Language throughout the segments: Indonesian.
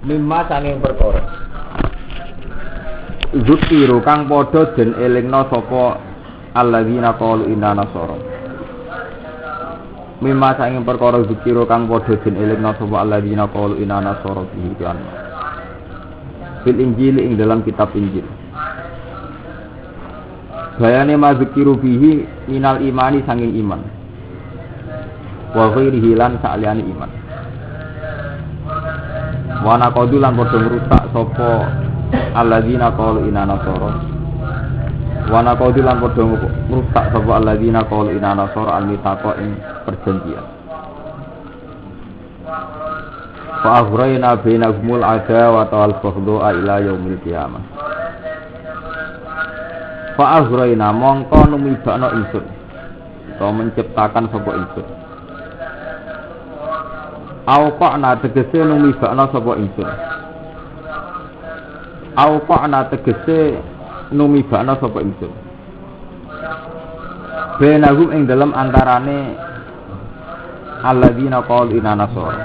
Mimma sanging perkara Zukiru kang padha den elingna sapa alladzina qalu inna nasara. Mimma sanging perkara zukiru kang padha den elingna sapa alladzina qalu inna nasara bihi kan. Fil Injil ing dalam kitab Injil. Bayane ma zukiru bihi minal imani sanging iman. Wa ghairihi lan saliyane iman. Wana qadu lan padha ngrusak sapa alladzina qalu inna nasara. Wana qadu lan padha ngrusak sapa alladzina qalu inna nasara al-mithaqa ing perjanjian. Fa aghrayna bainahumul adawata wal baghdha ila yaumil qiyamah. Fa aghrayna mongko numibakno ingsun. To menciptakan sapa ingsun. Auqa'na tegese numibakna sapa ingsun. Auqa'na tegese numibakna sapa ingsun. Bainahum ing dalam antarane alladzina qalu inna nasara.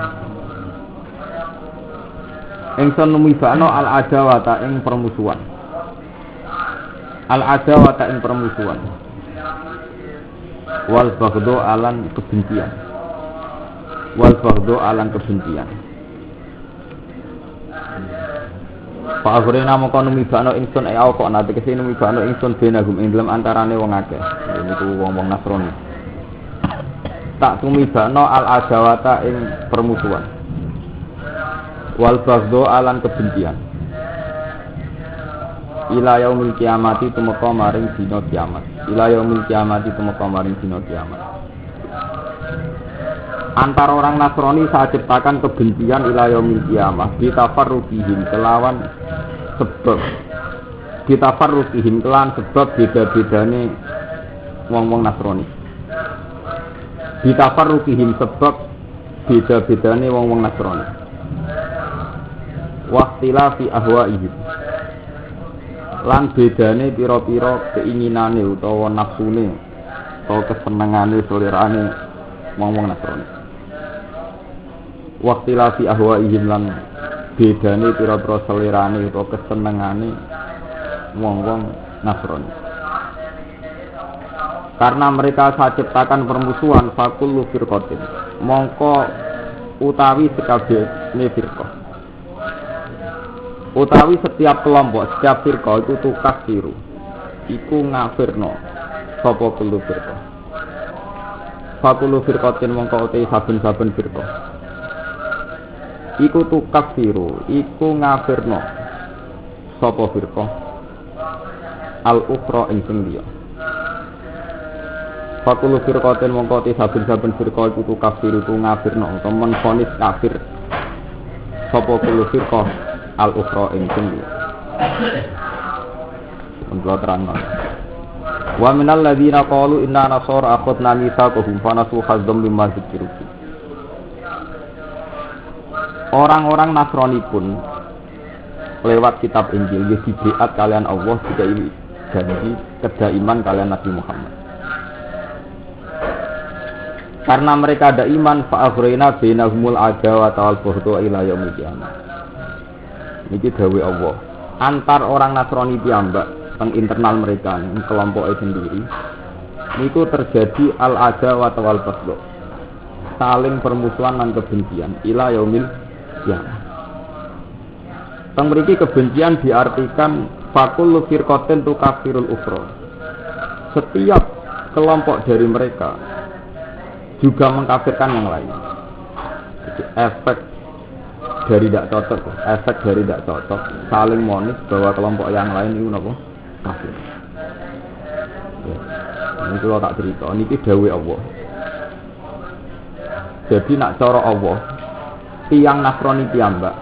Ingsun numibakna al-adawata ing permusuhan. Al-adawata ing permusuhan. Wal baghdha alan kebencian. Wal baghdha alan kebencian. Pak aghrena mongko numibakno ingsun kok nate kese numibakno ingsun benagum ing dalem antarane wong akeh. Niku wong-wong Nasrani. Tak tumibakno al-adawata ing permusuhan. Wal baghdha alan kebencian. Ila yaumil kiamati tumeka maring dina kiamat. Ila yaumil kiamati tumeka maring dina kiamat. Antara orang Nasrani saat ciptakan kebencian ila yaumil kiamah ditafarruqihim kelawan sebab ditafarruqihim kelawan sebab beda-bedane wong-wong Nasrani. Ditafarruqihim sebab beda-bedane wong-wong Nasrani. Waqtilafi ahwaihim lan bedane pira-pira keinginane utawa nafsune utawa kesenengane selerane wong-wong Nasrani. Waqtilafi ahwaihim lan bedane pira-pira selerane utawa kesenengane wong-wong Nasrani. Karena mereka saat ciptakan permusuhan fakullu firqatin mongko utawi sekabehane firqah. Utawi setiap kelompok, setiap firqah itu tukak siru iku ngafirno sapa kullu firqah. Fakulu firqatin mongko uti saben-saben firqah iku tukak siru iku ngafirno sapa firqah al-ukhra ing sing liya. Fakulu firqatin mongko uti saben-saben firqah iku tukak siru iku ngafirno utawa menfonis kafir sapa kullu firqah al-ukhra ing sing untuk terangkan. Wa minal ladzina qalu inna nasara akhadna mitsaqahum fa nasu hazzam mimma dzikiru. Orang-orang Nasrani pun lewat kitab Injil ya dibeat kalian Allah jika ini janji kedaiman kalian Nabi Muhammad. Karena mereka ada iman fa aghrayna bainahumul adawata wal baghdha ila yaumil qiyamah. Niki dawuh Allah. Antar orang Nasrani piyambak teng internal mereka ning kelompoknya sendiri niku terjadi al-adawah wal baghdha. Saling permusuhan dan kebencian ila yaumil qiyamah. Teng mriki kebencian diartikan fakullu firqatin tukafirul ukhra. Setiap kelompok dari mereka juga mengkafirkan yang lain. Jadi efek dari tidak cocok, efek dari tidak cocok, saling monis bahwa kelompok yang lain itu apa? Kafir. Ya. Ini kalau tak cerita, ini dawuh Allah. Jadi nak cara Allah, tiang Nasrani piyambak.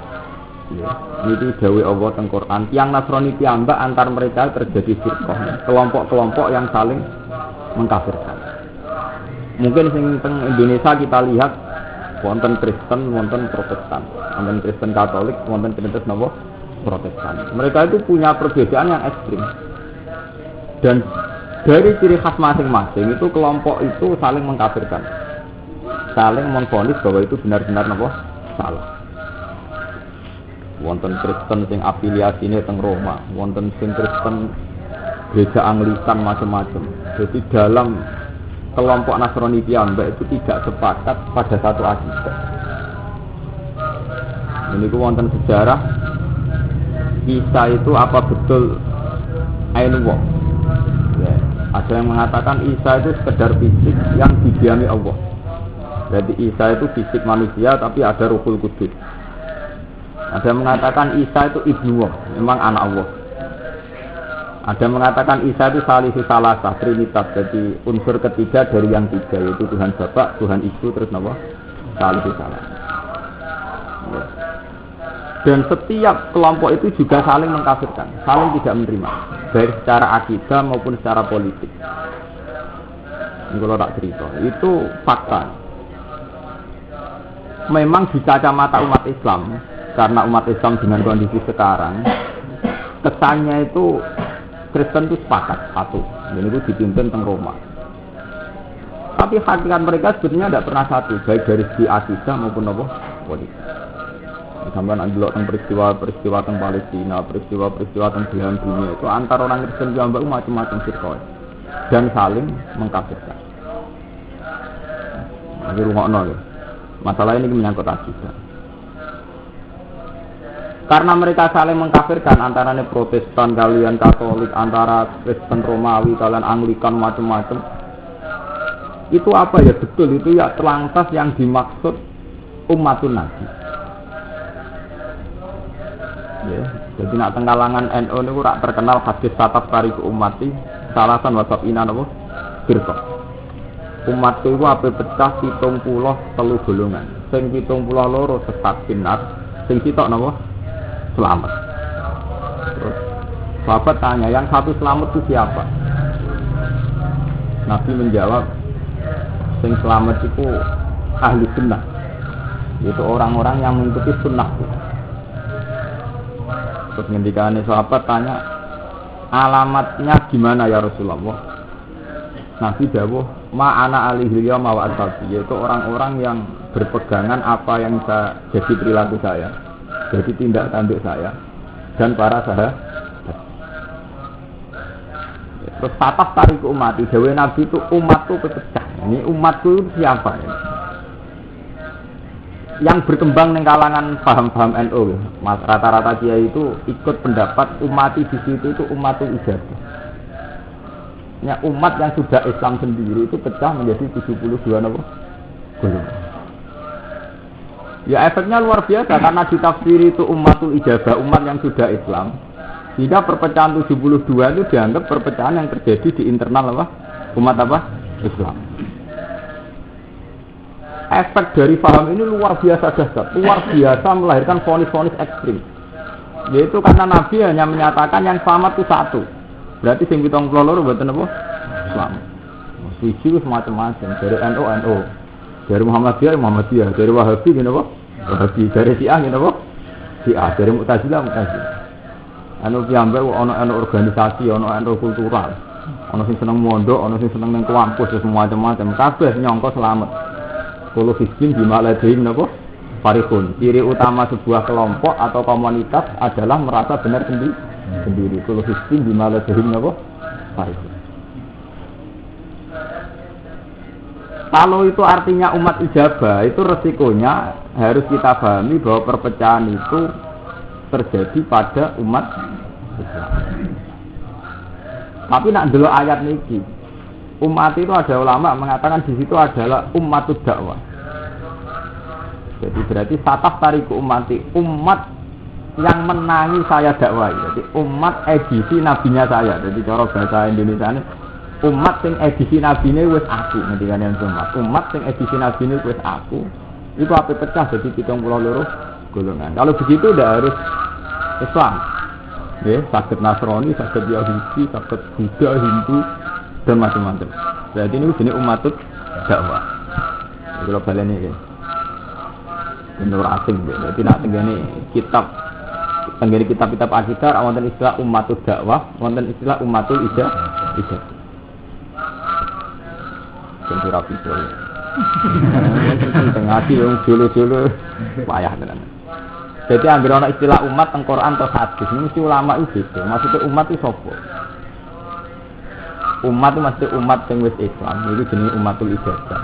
Ya. Ini dawuh Allah teng Quran. Tiang Nasrani piyambak antar mereka terjadi firqah, kelompok-kelompok yang saling mengkafirkan. Mungkin sing teng Indonesia kita lihat wonten Kristen, wonten Protestan, wonten Kristen Katolik, wonten Kristen napa Protestan. Mereka itu punya perbedaan yang ekstrim. Dan dari ciri khas masing-masing itu kelompok itu saling mengkafirkan, saling memvonis bahwa itu benar-benar napa salah. wonten Kristen sing afiliasine teng Roma, wonten sing Kristen gereja Anglikan macam-macam. Jadi dalam kelompok Nasrani piyambak itu tidak sepakat pada satu akidah. Ini ku wonten sejarah Isa itu apa betul Ainullah. Ya, ada yang mengatakan Isa itu sekedar fisik yang didiami Allah. Jadi Isa itu fisik manusia tapi ada Ruhul Kudus. Ada yang mengatakan Isa itu Ibnu Allah, memang anak Allah. Ada yang mengatakan Isa itu salisu salasah, trinitas, jadi unsur ketiga dari yang tiga, yaitu Tuhan Bapa, Tuhan Ibu, terus nama salisu salasah. Ya. Dan setiap kelompok itu juga saling mengkafirkan, saling tidak menerima, baik secara akidah maupun secara politik. Ini kalau tak cerita, itu fakta. Memang di kacamata umat Islam, karena umat Islam dengan kondisi sekarang, kesannya itu Kristen itu sepakat satu, dan itu dipimpin teng Roma. Tapi hakikat mereka sebenarnya tidak pernah satu, baik dari segi akidah maupun apa politik. Sampai andelok tentang peristiwa tentang Palestina, peristiwa tentang belahan dunia itu antar orang Kristen juga macam-macam firqah dan saling mengkafirkan. Ini rungokno ya. Masalah ini menyangkut akidah. Karena mereka saling mengkafirkan antaranya Protestan kalian Katolik, antara Kristen Romawi kalian Anglikan macam-macam. Itu apa ya betul itu ya terlantas yang dimaksud umatun Nabi. Ya, jadi nak tenggalangan NU niku rak terkenal hadis tatap tariku umati salasan wasab inan apa? Firqah. Umat itu apa pecah 73 golongan. Sing 72 sesat binar, sing sitok napa? Selamat. Terus sahabat tanya, yang satu selamat itu siapa? Nabi menjawab, sing selamat itu ahli sunnah. Itu orang-orang yang mengikuti sunnah. Terus ngendikane sahabat tanya, alamatnya gimana ya Rasulullah? Nabi dawuh, ma'ana alihil yawma wa ashabi, yaitu orang-orang yang berpegangan apa yang jadi perilaku saya, jadi tindak tanduk saya dan para sahabat. Terus tatah tarik umat, dawuh Nabi itu umatku pecah. Ini umatku itu siapa ya? Yang berkembang di kalangan paham-paham NU, mas rata-rata kiai itu ikut pendapat umat di situ itu umatul ijabah. Ya, umat yang sudah Islam sendiri itu pecah menjadi 72 golongan. Ya efeknya luar biasa karena ditafsiri itu umatul ijabah, umat yang sudah Islam. Sehingga perpecahan 72 itu dianggap perpecahan yang terjadi di internal apa? Umat apa? Islam. Efek dari paham ini luar biasa dahsyat, luar biasa melahirkan vonis-vonis ekstrim. Yaitu karena Nabi hanya menyatakan yang selamat itu satu. Berarti sing 72 mboten apa? Islam. Suci semacam-macam dari NU, dari Muhammadiyah, dari Wahabi ngene apa? Wahabi, dari Syiah ngene apa? Syiah, dari Mu'tazilah. Anu piyambak ana organisasi, ana kultural. Ana sing seneng mondok, ana sing seneng nang kampus, semacam-macam. Kabeh nyangka selamat. Kalau hizbin bimaladihim napa? Farihun. Ciri utama sebuah kelompok atau komunitas adalah merasa benar sendiri. Kalau hizbin bimaladihim napa? Farihun. Kalau itu artinya umat ijabah, itu resikonya harus kita pahami bahwa perpecahan itu terjadi pada umat Islam. Tapi nak delok ayat niki, umat itu ada ulama mengatakan di situ adalah ummatud dakwah. Jadi berarti sataf tariku umati, umat yang menangi saya dakwah. Jadi umat edisi nabinya saya. Jadi cara bahasa Indonesia ini umat sing edisi nabine wis aku, ngendikane umat sing edisi nabine wis aku. Itu apa pecah jadi 72 golongan. Kalau begitu udah harus Islam. Ya, sakit Nasrani, sakit Yahudi, sakit Buddha, Hindu dan macam-macam. Berarti ini jenis umatut dakwah. Kalau kalian ini menurut asing, jadi nak tenggene kitab-kitab akidah, wonten istilah umatut dakwah, wonten istilah umatul ijabah. Tentu rapi soalnya. Tengah hati yang julu-julu payah tenan. Jadi anggere ana istilah umat teng Quran atau hadis, ini mesti ulama itu. Maksudnya umat itu sapa? Umat itu mesti umat sing wis Islam, itu jenenge umatul ijazah.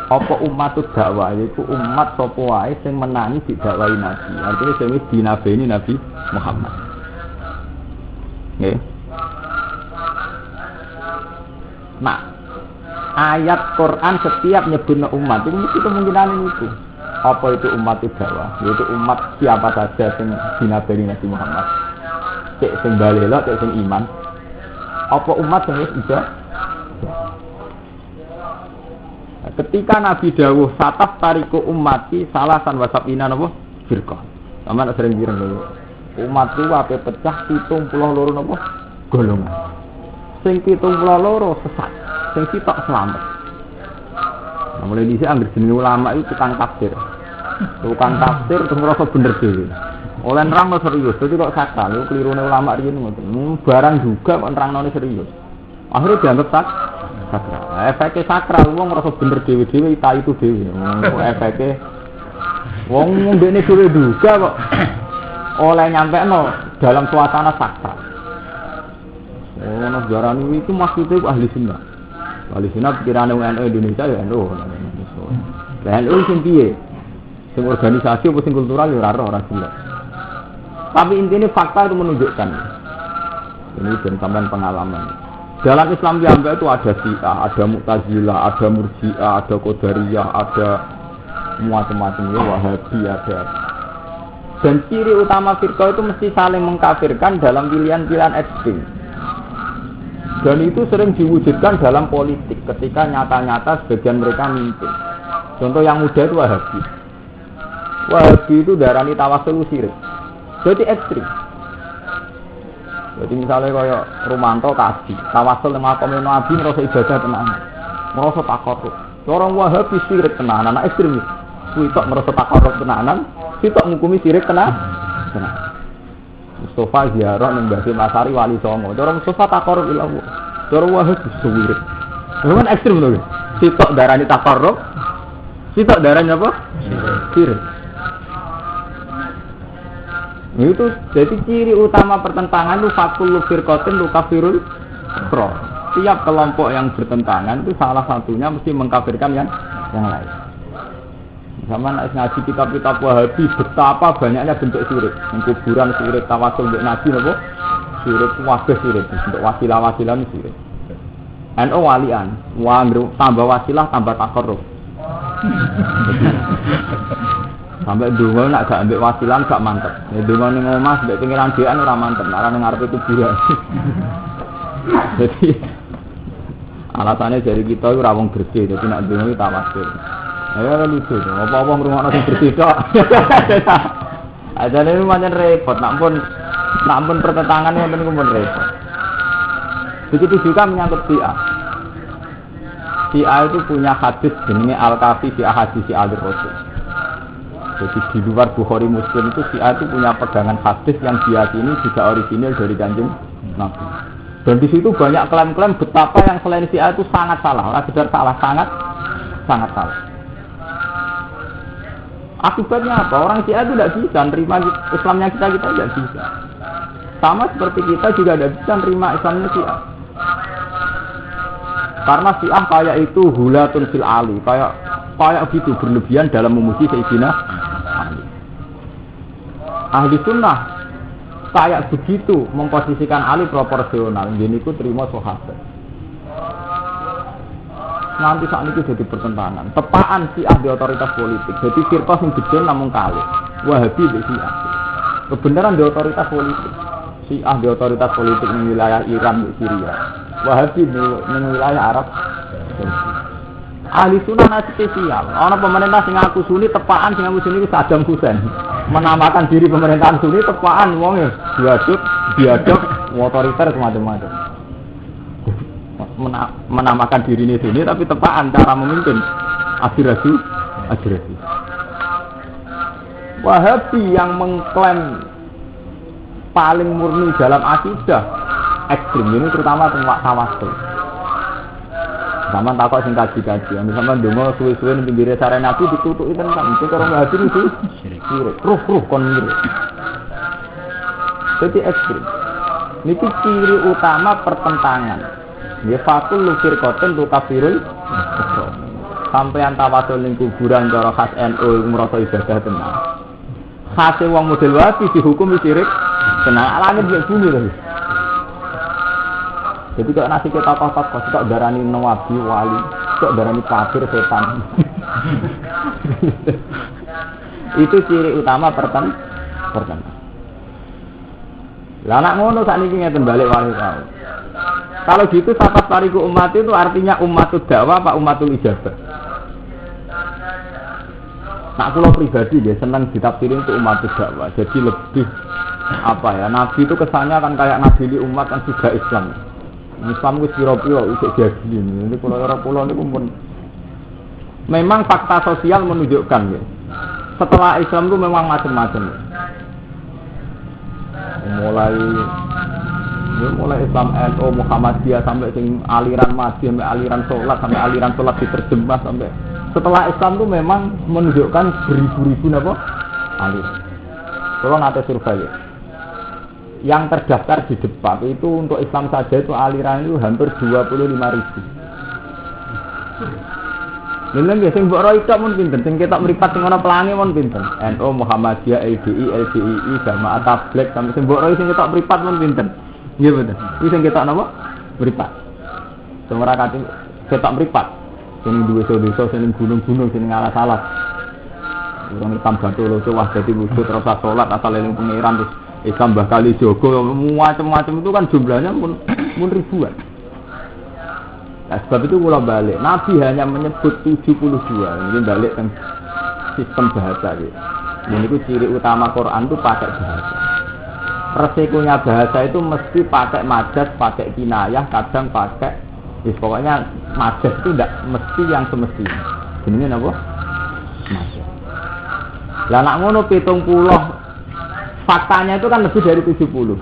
Apa umatul dakwah itu umat sapa wae sing menani didakwahi Nabi. Artinya sing wis dinabeni Nabi Muhammad. Nggih. Nah, ayat Quran setiap nyebutna umat itu mesti kemungkinan itu. Apa itu umat dakwah? Yaitu umat siapa saja sing dinabeni Nabi Muhammad. Cek sing balela, cek sing iman. Apa umat sing wis ijazah? Ketika Nabi dawuh sataf tariku ummati salasan wasabina napa firqah. Sampeyan sering bilang lho. Umatku ape pecah 72 napa golongan. Sing 72 sesat, sing sitok selamat. Nah, mulai dhisik anggere jenenge ulama itu tukang tafsir. Tukang tafsir terus ngerasa bener dhewe. Oleh nerangno serius, dadi kok sakral, iku klirune ulama riyen ngoten. Barang juga kok nerangnone serius. Akhirnya dianggap sakral. Efeknya sakral, wong ngerasa bener dhewe-dhewe itu dhewe. Efeknya wong ngombene dhewe juga kok oleh nyampekno dalam suasana sakral. Ono sejarah itu maksudnya ahli sunnah. Ahli sunnah pikirane NU Indonesia ya NU. Lah NU sing piye? Sing organisasi apa sing kultural ya ora jelas. Tapi intinya fakta itu menunjukkan. Ini dan sampean pengalaman. Dalam Islam Jamba itu ada Syiah, ada Mu'tazilah, ada Murji'ah, ada Qadariyah, ada macam-macam ya, Wahabi ada. Dan ciri utama firqah itu mesti saling mengkafirkan dalam pilihan-pilihan ekstrim. Dan itu sering diwujudkan dalam politik ketika nyata-nyata sebagian mereka mimpin. Contoh yang muda itu Wahabi. Wahabi itu darani tawasul syirik. Jadi ekstrim. Jadi misalnya kaya Rumanto kaji, tawasul yang makamnya Nabi merasa ibadah tenang, merasa takarrub. Orang Wahabi syirik tenanan, anak ekstrim. Kuitok merasa takarrub tenanan, kuitok ngukumi syirik tenanan. Mustafa ziarah ning Mbah Masari Wali Songo. Orang Mustafa takarrub ila Allah. Orang Wahabi syirik. Memang ekstrim lho. Kuitok darani takarrub, kuitok darani apa? Syirik. Itu jadi ciri utama pertentangan itu fakul firqatin kafirul pro. Tiap kelompok yang bertentangan itu salah satunya mesti mengkafirkan yang lain. Sama ngaji kitab-kitab Wahabi betapa banyaknya bentuk syirik. Kuburan syirik, tawasul mbek nabi napa? Syirik wabah syirik, bentuk wasilah-wasilah syirik. NU walian, tambah wasilah tambah takarrub. Sampai dungo nak gak ambek wasilan gak mantep. Ya dungo ning omah mbek pengiran dhewean ora mantep, ora ning ngarepe kuburan. Jadi alasannya dari kita itu ora wong bersih, jadi nak dungo iki tawasul. Ya lucu to, apa-apa ngrungokno sing bersih tok. Ajane iki pancen repot, nak pun pertentangan ngoten niku pun repot. Begitu juga menyangkut Syiah. Syiah itu punya hadis jenenge Al-Kafi fi Ahadits Al-Rasul. Jadi di luar Bukhari Muslim itu Syiah itu punya pegangan hadis yang diyakini juga orisinil dari Kanjeng Nabi. Dan di situ banyak klaim-klaim betapa yang selain Syiah itu sangat salah, sekedar salah, sangat salah. Akibatnya apa? Orang Syiah itu tidak bisa nerima Islamnya kita tidak bisa. Sama seperti kita juga tidak bisa nerima Islamnya Syiah. Karena Syiah kayak itu hulatun fil ali, kayak gitu berlebihan dalam memuji Sayyidina Ahli sunnah kayak begitu memposisikan Ali proporsional, jadi itu terima sahabat. Nanti saat itu jadi pertentangan. Tepaan Syiah di otoritas politik. Jadi firqah yang gede namun kali. Wahabi di Syiah. Kebenaran di otoritas politik. Syiah di otoritas politik di wilayah Iran di Syria. Wahabi di wilayah Arab. Ahli sunnah nasi spesial. Orang pemerintah sing ngaku Sunni tepaan sing ngaku Sunni Saddam Hussein. Menamakan diri pemerintahan Sunni tepaan wong biadab, otoriter semacam-macam. Menamakan diri ini Sunni tapi tepaan cara memimpin aspirasi. Wahabi yang mengklaim paling murni dalam akidah ekstrim ini terutama tentang tawasul. Sama takok sing kaji-kaji, sama ndonga suwe-suwe ning pinggire sare Nabi ditutuki tenan, sing karo ngaji itu syirik. Ruh kon ngirit. Jadi ekstrim. Niki ciri utama pertentangan. Ya fakul lufir koten tu kafirul. Sampeyan tawasul ning kuburan cara khas NU ngrasa ibadah tenan. Khase wong model wapi dihukum syirik tenan. Langit mek bumi lho. Jadi kalau nasi kita tokoh-tokoh, kok darani nawabi wali, kok darani kafir setan. Itu ciri utama pertentangan. Lah anak ngono sakniki ngeten balik wali tau. Kalau gitu sahabat tariku umat itu artinya umatul dakwah apa umatul ijabah? Nak kula pribadi dia senang ditafsirin untuk umatul dakwah. Jadi lebih apa ya? Nabi itu kesannya kan kayak nabi li umat kan juga Islam. Islam wis pira-pira isih diadili. Ini kula niku pun memang fakta sosial menunjukkan ya. Setelah Islam itu memang macam-macam. Mulai Islam NU Muhammadiyah sampai sing aliran Masih sampai aliran sholat diterjemah sampai setelah Islam itu memang menunjukkan beribu-ribu apa aliran. Kalau nate survei yang terdaftar di depan itu untuk Islam saja itu aliran itu hampir 25.000. Lha nggih sing mbok ro itok mun pinten, sing ketok mripat sing ana pelangi mun pinten. NU Muhammadiyah LDI Jamaah Tabligh sampai sing mbok ro sing ketok mripat mun pinten. Nggih betul. Iki sing ketok napa? Mripat. Sing ora kate ketok mripat. Sing duwe desa sing gunung-gunung sing alas-alas. Wong hitam batu lho wah dadi wujud terus salat asal eling pangeran terus Islam bakal dijogo macam-macam itu kan jumlahnya pun ribuan. Nah, sebab itu kula balik. Nabi hanya menyebut 72. Ini balik ke sistem bahasa gitu. Ini itu ciri utama Quran itu pakai bahasa. Resikonya bahasa itu mesti pakai majas, pakai kinayah, kadang pakai pokoknya majas itu tidak mesti yang semestinya. Jenenge napa? Majas. Lah nak ngono 70 faktanya itu kan lebih dari 70.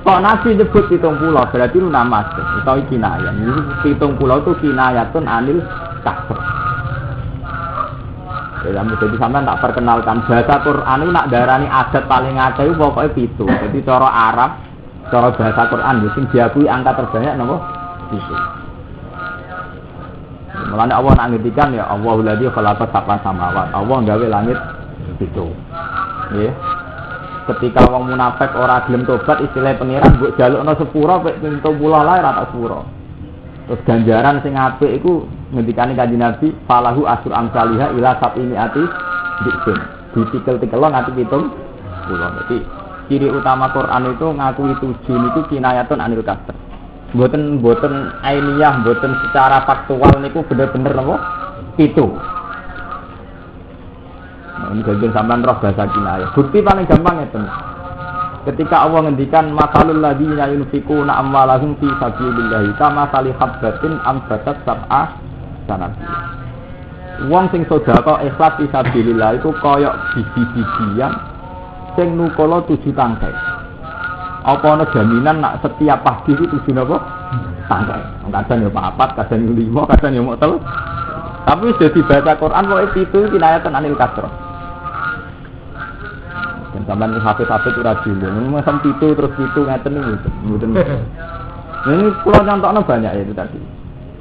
Kok Nabi nyebut 70 berarti itu nama atau kinayah. Ini 70 itu kinayatun anil kasr. Ya jadi sampean tak perkenalkan bahasa Quran itu nak darani adat paling akeh itu pokoknya 7. Jadi cara Arab, cara bahasa Quran sing diakui angka terbanyak napa? 7. Mulane Allah nak ngendikan ya Allahul ladzi khalaqa sab'a samawat. Allah gawe langit 7. Nggih. Ketika wong munafik ora gelem tobat istilah pangeran mbok jalukno sepura pek 70 lae ra tak sepura. Terus ganjaran sing apik iku ngendikane Kanjeng Nabi falahu asru amsalihah ila sab'imiati diksin. Ditikel-tikel nganti 70. Jadi ciri utama Quran itu ngakui 7 niku kinayatun anil kasr. Mboten ainiyah, mboten secara faktual niku bener-bener napa? 7. Ini bagian sampean roh bahasa kinayah. Bukti paling gampang itu. Ketika Allah ngendikan masalul ladzina yunfikuna amwalahum fi sabilillah kama sali habbatin ambatat sab'a sanabila. Wong sing sedekah ikhlas fi sabilillah itu koyok biji-bijian sing nukala 7 tangkai. Apa ana jaminan nak setiap pagi itu 7 napa? Tangkai. Kadang ya 4, kadang 5, kadang ya 3. Tapi sudah dibaca Quran pokoke 7 kinayatan anil kasrah. Dan sampean hafid-hafid ora dulu. Mesem 7 terus 7 ngeten niku. Mboten. Ini kula contohnya banyak ya itu tadi.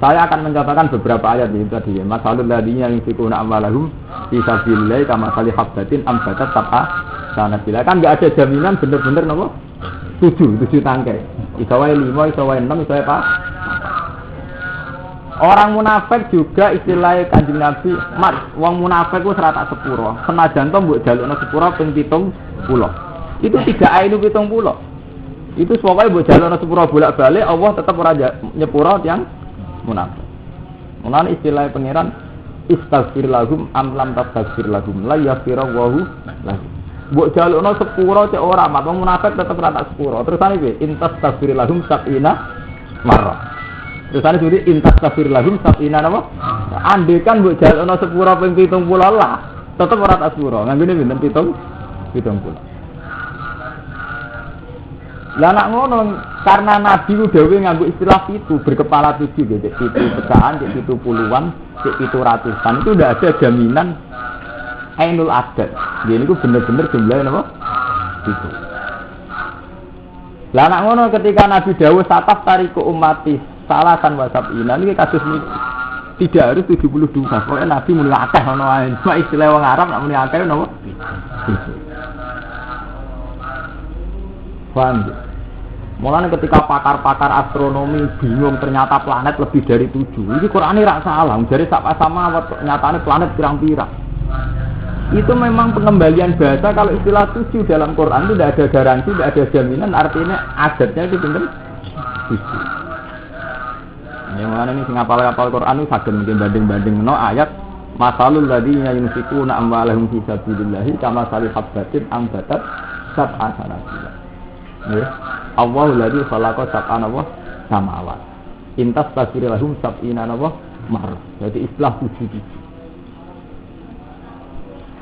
Saya akan mencontohkan beberapa ayat itu tadi. Masalul ladzina yunfikuna amwalahum fi sabilillah kama sali habbatin ambatat sab'a sanabila. Kan enggak ada jaminan bener-bener napa? 7 tangkai. Iso wae 5, iso wae 6, iso wae 4. Orang munafik juga istilahnya Kanjeng Nabi, mat, wong munafik ku serata sepuro. Senajan to mbok jalukno sepuro ping 70. Itu tidak ainu 70. Itu pokoknya mbok jalukno sepuro bolak-balik Allah tetap ora nyepuro yang munafik. Mulane istilah pangeran istaghfir lahum am lam tastaghfir lahum la yaghfirullahu lahum. Mbok jalukno sepuro cek ora mat wong munafik tetap ora tak sepuro. Terusane piye? Intastaghfir lahum sab'ina marrah. Terus ane sudah intastaghfir lahum sab'ina napa? Andekan mbok jalukno sepuro ping 70 lah, tetep ora tak sepuro. Nganggone pinten 70. Lah nak ngono karena Nabi ku dhewe nganggo istilah itu berkepala 7 gitu, itu pecahan, itu puluhan, itu ratusan itu udah ada jaminan ainul adad. Jadi itu bener-bener jumlahnya apa? Itu. Lah nak ngono ketika Nabi dawuh sataf tariku ummati salasan wasabina ini kasus ini tidak harus 72. Pokoknya Nabi muni akeh ono wae. Cuma istilah wong Arab nak muni akeh napa? Paham ya? Mulanya ketika pakar-pakar astronomi bingung ternyata planet lebih dari 7. Ini Quran ini rak salah. Jadi sama nyatanya planet pirang-pirang. Itu memang pengembalian bahasa. Kalau istilah 7 dalam Quran itu tidak ada garansi, tidak ada jaminan. Artinya adatnya itu benar 7. Yang mana ini ngapal-ngapal Quran itu saged mungkin banding-banding no ayat masalul ladzina yunfikuna amwalahum fi sabilillahi kama salih habbatin ambatat sab'a sanabila. Ya, Allahu ladzi khalaqa sab'ana wa samawat. Intas tasbirulahum sab'ina wa mar. Jadi istilah 7.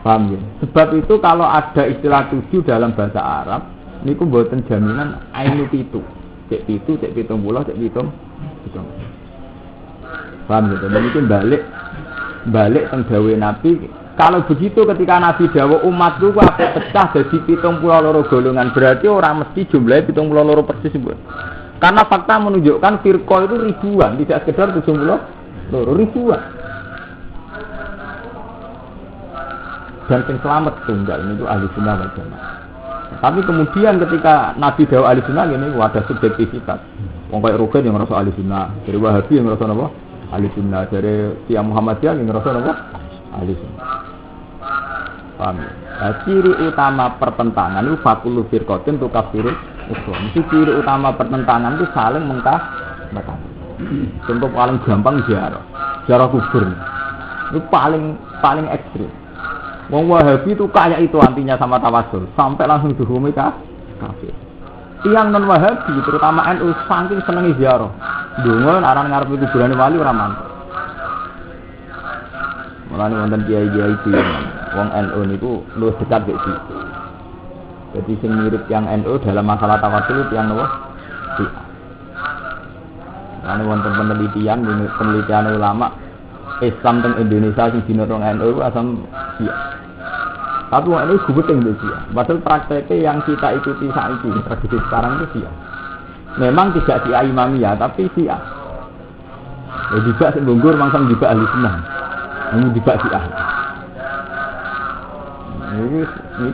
Paham ya? Sebab itu kalau ada istilah 7 dalam bahasa Arab, niku mboten jaminan ainu pitu. Cek pitu, cek 70, cek 7. Paham ya? Dan itu balik teng dawuh Nabi. Kalau begitu ketika Nabi dawuh umatku ku ape pecah dadi 72 golongan, berarti orang mesti jumlahnya 72 persis, Bu. Karena fakta menunjukkan firqah itu ribuan, tidak sekedar 72 ribuan. Dan yang selamat tunggal itu ahli sunnah wal jamaah. Tapi kemudian ketika Nabi dawuh ahli sunnah ini ada subjektivitas. Wong kaya Rugen yang ngerasa ahli sunnah, dari Wahabi yang ngerasa apa? Ahli sunnah, dari Syiah Muhammadiyah yang ngerasa apa? Ahli sunnah. Paham ya? Nah, ciri utama pertentangan itu fakulu firqatin tukafirul ukhra. Itu ciri utama pertentangan itu saling mengkafirkan. Contoh paling gampang ziarah kubur. Itu paling ekstrim. Wong Wahabi itu kayak itu antinya sama tawasul, sampai langsung dihukumi kafir. Tiang non Wahabi terutama NU saking senengi ziarah. Ndonga aran ngarep kuburane wali ora mantep. Mulane wonten kiai-kiai iki wong NU niku luwih dekat mek situ. Jadi sing mirip yang NU dalam masalah tawasul itu yang nopo? Syiah. Mulane wonten penelitian ulama Islam teng Indonesia sing dinotong NU asam Syiah. Tapi wong NU gubeting mek Syiah. Padahal prakteknya yang kita ikuti saiki tradisi sekarang itu Syiah. Memang tidak Syiah Imamiyah tapi Syiah. Ya juga sing ngunggur mangsang juga ahli sunnah. Ini juga Syiah. Ini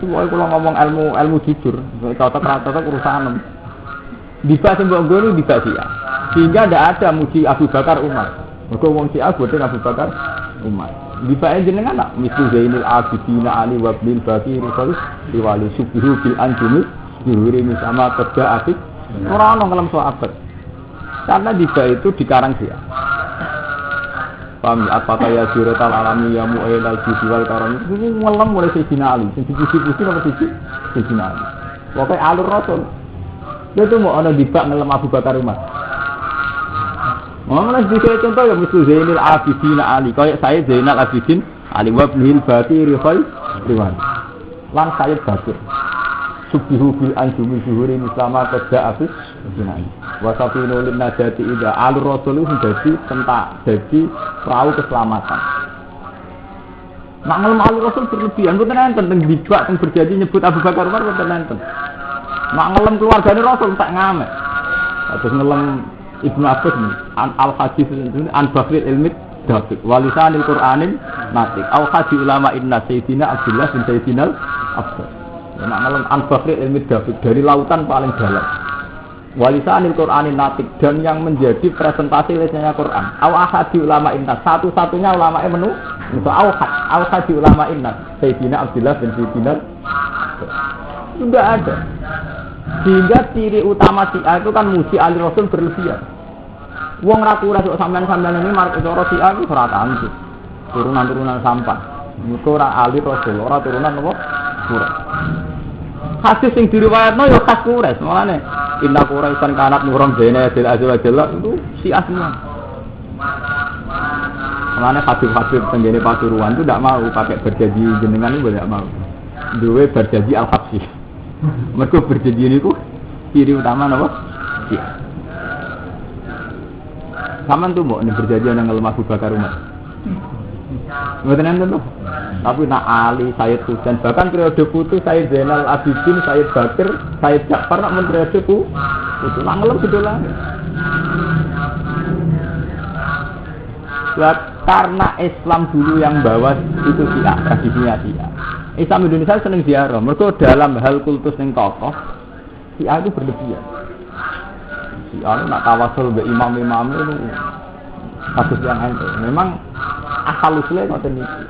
pokoknya kalau ngomong ilmu jujur, cocok urusan. Dibak sing mbok nggono dibak Syiah. Sehingga tidak ada muji Abu Bakar Umar. Mergo wong Syiah boten Abu Bakar Umar. Dibak jenengan nak mislu Zainul Abidin Ali wa bil Bakir riwali subhu bil anjumi dihuri sama kerja asik. Ora ono ngelam sahabat. Karena dibak itu dikarang Syiah. Paham ya, apakah ya siratal alami ya mu'ailal jiwal karam itu ngelam mulai Sayyidina Ali sing dipuji-puji apa Sayyidina Ali pokoknya alur Rasul dia tuh mau ada dibak ngelam Abu Bakar Umar malah bisa contoh ya misal Zainul Abidin Ali kayak saya Zainal Abidin Ali wabnil Bakir riwan lan saya Bakir subhihu bil anjumi zuhuri mislama kerja afis wasafinu lin najati ida alur Rasul itu jadi perahu keselamatan. Nak ngelem alur Rasul berlebihan, betul enten teng dijak teng berjanji nyebut Abu Bakar Umar betul enten. Nak ngelem keluargane Rasul tak ngamek. Terus ngelem Ibnu Abbas al hadis ini an Bakri ilmi Dafiq walisanil Qur'anin natik au hadis ulama inna Sayyidina Abdullah bin Sayyidina Abbas. Nak ngelem an Bakri ilmi Dafiq dari lautan paling dalam. Walisanil Qur'anin natik dan yang menjadi presentasi lesnya Quran. Au ahadi ulama inna satu-satunya ulama menu untuk au ahadi ulama inna Sayyidina Abdullah bin Sayyidina sudah ada. Sehingga ciri utama Syiah itu kan muji Ali Rasul berlebihan. Wong ra kura sok sampean-sampean ini marek cara Syiah iki ora tantu. Turunan-turunan sampah. Muga ora Ali Rasul, ora turunan apa? Kura. Hadis sing diriwayatno ya khas Quraisy, makane inna Quraisyan kanat nurum baina yadil azza wa jalla itu Syiah semua. Makane hadis-hadis tenggene Pasuruan itu tidak mau pakai berjanji jenengan itu tidak mau. Duwe berjanji al-habsyi. Mergo berjanji niku ciri utama apa? Syiah. Saman tuh mau berjanji nang lemah Abu Bakar Umar. Mboten enten tuh. Tapi nak Ali, Sayyid Husain, bahkan periode putu Sayyid Zainal Abidin, Sayyid Bakir, Sayyid Ja'far nak men periode putu nang ngelem gedolan. Karena Islam dulu yang bawa itu Syiah, tradisinya Syiah. Islam Indonesia seneng ziarah, mereka dalam hal kultus yang tokoh, Syiah itu berlebihan. Syiah itu nak tawasul be imam-imam itu kasus yang ente. Memang asal usulnya ngoten iki.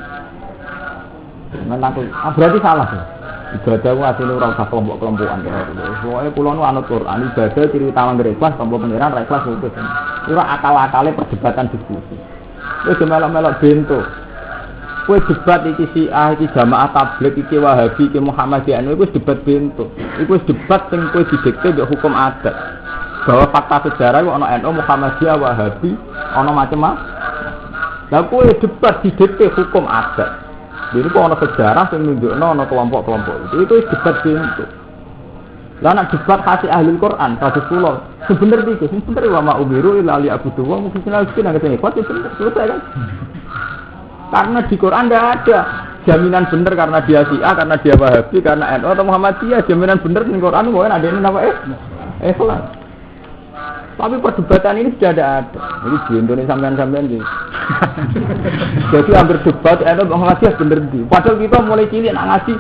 Memang berarti salah ya. Ibadah ku asline ora usah kelompok-kelompokan. Soale kula nu anut Quran, ibadah ciri utama ikhlas tanpa pengiran ra ikhlas itu. Ora akal-akale perdebatan diskusi. Wis melok-melok bento. Kowe debat iki Syiah, iki Jamaah Tabligh, iki Wahabi, iki Muhammadiyah, iku wis debat bento. Iku wis debat sing kowe didikte mbek hukum adat. Bahwa fakta sejarah iku ana NU, Muhammadiyah, Wahabi, ana macam-macam. Lah kowe debat didikte hukum adat. Jadi kok ana sejarah sing nunjukno ana kelompok-kelompok itu wis debat bento. Lah nek debat kasih ahli Quran, kados kula, sebener iki, sing bener wa ma umiru illa li abudu wa mukhlishina lahu din kuat itu selesai kan? Karena di Quran tidak ada jaminan benar karena dia Syiah, karena dia Wahabi, karena NU atau Muhammadiyah. Jaminan benar di Quran mungkin ada ini nama ikhlas. Tapi perdebatan ini sudah ada. Jadi di Indonesia sampean-sampean gitu. Jadi hampir debat NU Muhammadiyah bener di. Padahal kita mulai cilik nak ngaji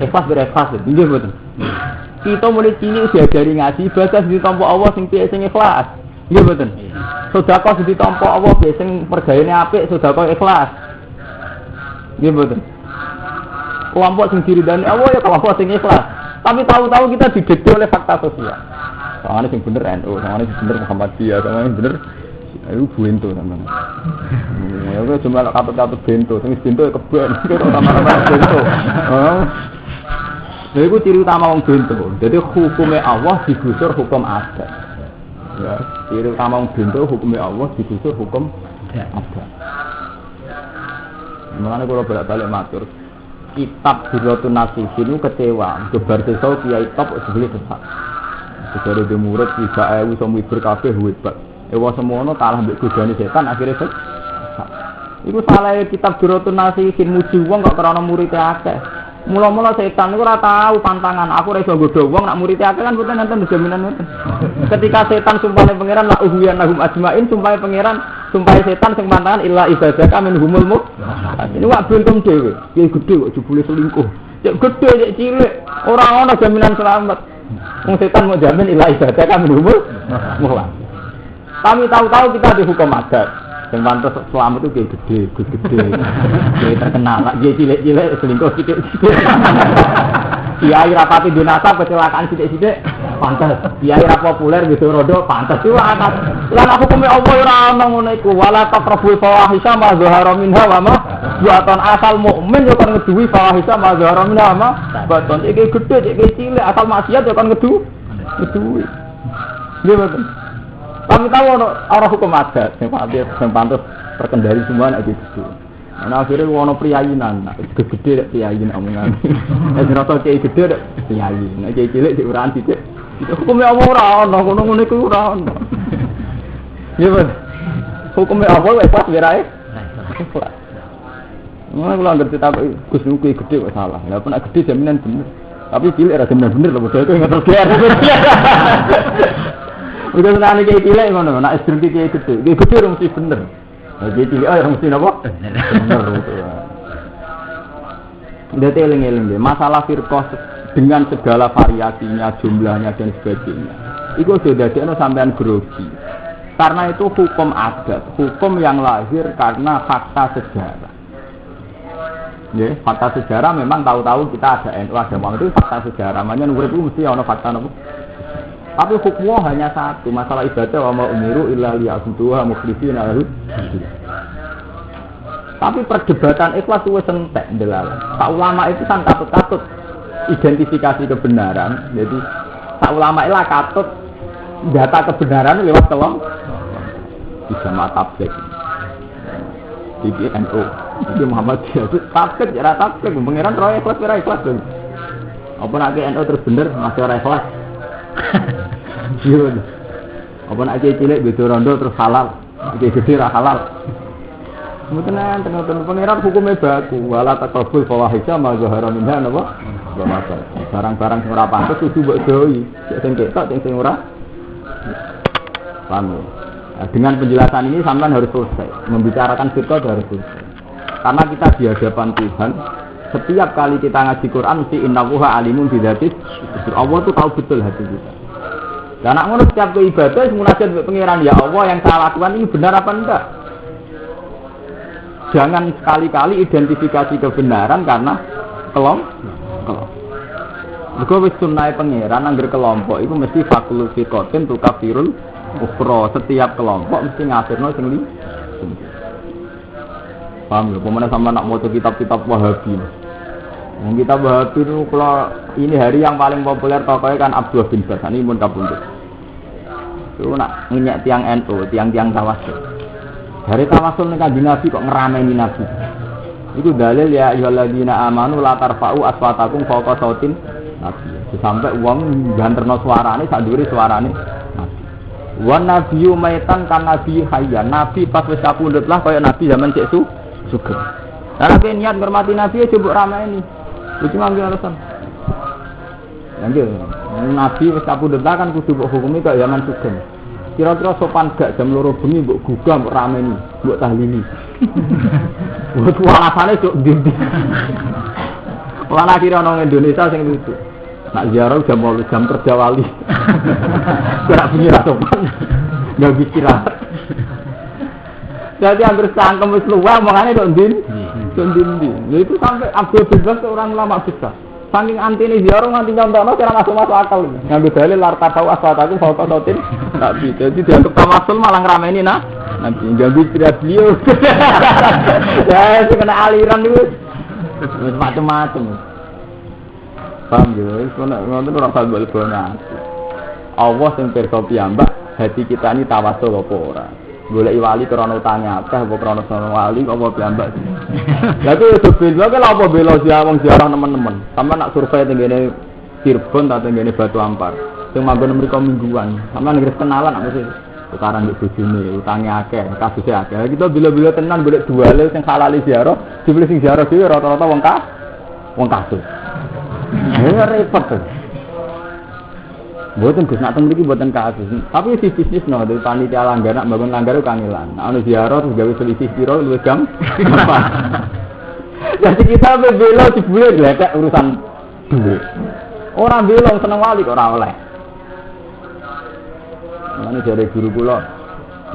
ikhlas berikhlas. Nggih mboten. Kita mulai cilik diajari ngaji bahasa ditampa Allah sing piye sing ikhlas. Nggih mboten. Sedekah ditampa Allah piye sing pergayane apik, sedekah ikhlas. Nggih mboten. Kelompok sing diridani Allah ya kelompok sing ikhlas. Tapi tahu-tahu kita didikte oleh fakta sosial. Soalnya sing bener NU, soalnya sing bener Muhammadiyah, soalnya sing bener ayo bento sampean. Ya kok cuma katut-katut bento, sing bento ya keben, kok sama-sama bento. Lha iku ciri utama wong bento. Dadi hukume Allah digusur hukum adat. Ya, ciri utama wong bento hukume Allah digusur hukum adat. Mulane kula bolak-balik matur, kitab Durratun Nasihin itu kecewa, gebar desa kiai top sebeli sesat. Sejarah de murid 3000 iso mibur kabeh hebat. Ewa semono kalah mbek godane setan akhire sesat. Iku salah kitab Durratun Nasihin muji wong kok krana murid akeh. Mula-mula setan iku ora tahu pantangan. Aku ora iso nggodho wong nak murid akeh kan mboten enten jaminan ngoten. Ketika setan sumpahane pangeran la uhyannahum ajmain, sumpahe pangeran, sumpahe setan sing pantangan illa ibadaka minhumul muk. Ini wak bentum dhewe. Ki gedhe kok jebule selingkuh. Cek gedhe cek cilik, ora ana jaminan selamat. Wong setan mau jamin illa ibadaka minhumul muk. Kami tahu-tahu kita dihukum adat. Yang pantas selamat itu gede, dia terkenal, dia cilik-cilik selingkuh sidik-sidik. Kiai rapati dinasab kecelakaan sidik-sidik, pantas. Kiai rap populer gitu rodo, pantas juga atas. Lan aku kumi Allah ora ana ngono iku, wala taqrabul fawahisha ma zahara minha wa ma buatan asal mukmin yo kan ngeduwi fawahisha ma zahara minha ma baton iki gede, iki cilik asal maksiat yo kan ngeduwi. Nggih mboten. Kami tahu orang hukum adat, yang pantas terkendali semua nak gitu. Nah akhirnya orang priayinan, gede priayin omongan. Rasa kiai gede priayin, kiai cilik di uran titik. Hukumnya apa orang, ngono itu orang. Gimana? Hukumnya apa? Ikhlas berai? Ikhlas. Mana kalau ngerti tak Gus Nuki gede kok salah. Lah pun gede jaminan bener. Tapi cilik ada jaminan bener loh. Betul itu nggak terbiar. Udah senang kayak cilik mana? Nak istri kayak gede, kayak gede mesti bener. Kayak cilik, mesti apa? Bener itu. Udah teling-eling deh. Masalah firqah dengan segala variasinya, jumlahnya dan sebagainya. Itu sudah ada sampean grogi. Karena itu hukum adat, hukum yang lahir karena fakta sejarah. Ya, fakta sejarah memang tahu-tahu kita ada NU, ada Muhammad itu fakta sejarah. Makanya urip itu mesti ana fakta apa? Tapi hukumnya hanya satu, masalah ibadah wa ma umiru illa liya'buduha mukhlishina lahu. Tapi perdebatan ikhlas itu entek ndelalan. Pak ulama itu kan katut-katut identifikasi kebenaran. Jadi pak ulama itu katut data kebenaran lewat telung bisa tabligh. Iki NU, iki Muhammadiyah, tabligh ora tabligh, pangeran roh ikhlas ora ikhlas. Apa nek NU terus bener masih ora ikhlas? Iya. Apa nak cilik beda rondo terus halal. Iki gede ra halal. Mboten enten pangeran hukume baku wala taqabul fawahisha ma zahara minha napa? Barang-barang sing ora pantes kudu mbok jauhi. Sing ketok sing ora. Paham. Dengan penjelasan ini sampean harus selesai. Membicarakan firqah harus selesai. Karena kita di hadapan Tuhan, setiap kali kita ngaji Quran mesti innallaha alimun bidzati. Allah tuh tahu betul hati kita. Dan nak ngono setiap ibadah munajat mbek pangeran, ya Allah yang saya lakukan ini benar apa enggak? Jangan sekali-kali identifikasi kebenaran karena kelompok. Mergo wis sunnahe pangeran angger kelompok iku mesti fakul fiqatin tu kafirul ukhra. Setiap kelompok mesti ngafirno sing li. Paham lho, pemene sampean nak maca kitab-kitab Wahabi. Wong kitab Wahabi itu kalau ini hari yang paling populer tokohnya kan Abdullah bin Bas, ini pun kabundut. Itu nak ngenyek tiang NU, tiang-tiang tawasul. Dari tawasul nih Kanjeng Nabi kok ngerameni Nabi. Itu dalil ya ayyuhalladzina amanu la tarfa'u aswatakum fawqa sautin Nabi. Sampai wong banterno suarane sak dhuwure suarane Nabi. Wan nabiyyu maitan kan nabi hayyan. Nabi pas wis kapundhut lah kaya Nabi zaman cek sugeng. Lah nek niat ngurmati Nabi aja mbok rameni. Iki mangke alasan. Lanjut. Nabi wis kapundhut kan kudu mbok hukumi kaya zaman sugeng. Kira-kira sopan gak jam 2 bengi mbok gugah mbok rameni, mbok tahlili. Wes alasane cuk ndi. Wala kira nang Indonesia sing lucu. Nak ziarah jam 8 jam kerja wali. Ora bengi ra sopan. Enggak bisa. Jadi hampir sangkem wis luwih omongane kok ndin. Kok ndi. Itu sampai Abdul Bebas orang ulama besar. Saking antine ziarah nganti nyontokno ora masuk akal. Nganggo dalil larta tau aswataku foto sotin. Tak bisa. Jadi dianggap tawasul malah ngrameni nah. Nanti ganggu istri beliau. Ya, kena aliran itu. Macam-macam. Paham ya? Ngono ora usah boleh-boleh. Allah sing pirsa piyambak hati kita ini tawasul apa ora. Golek wali krana utange akeh apa krana sono wali apa piyambak. Lah itu yo bela kok apa bela wong ziarah teman-teman. Sampe nak survei tenggene Cirebon ta tenggene Batu Ampar. Sing manggon mriko mingguan. Sampe nggres kenalan apa sih? Tukaran di bojone, utange akeh, kasuse akeh. Kita bila-bila tenan golek duale sing halal ziarah, dibeli sing ziarah dhewe rata-rata wong kasus. Ya repot to. Mboten Gus nak teng mriki mboten kasus. Tapi si bisnis no dari panitia langgar nak bangun langgar kangelan. Ana ziarah terus gawe selisih piro luwih jam. Jadi kita bela dibule gletek urusan duit. Orang bilang seneng wali kok ora oleh. Mana dari guru kula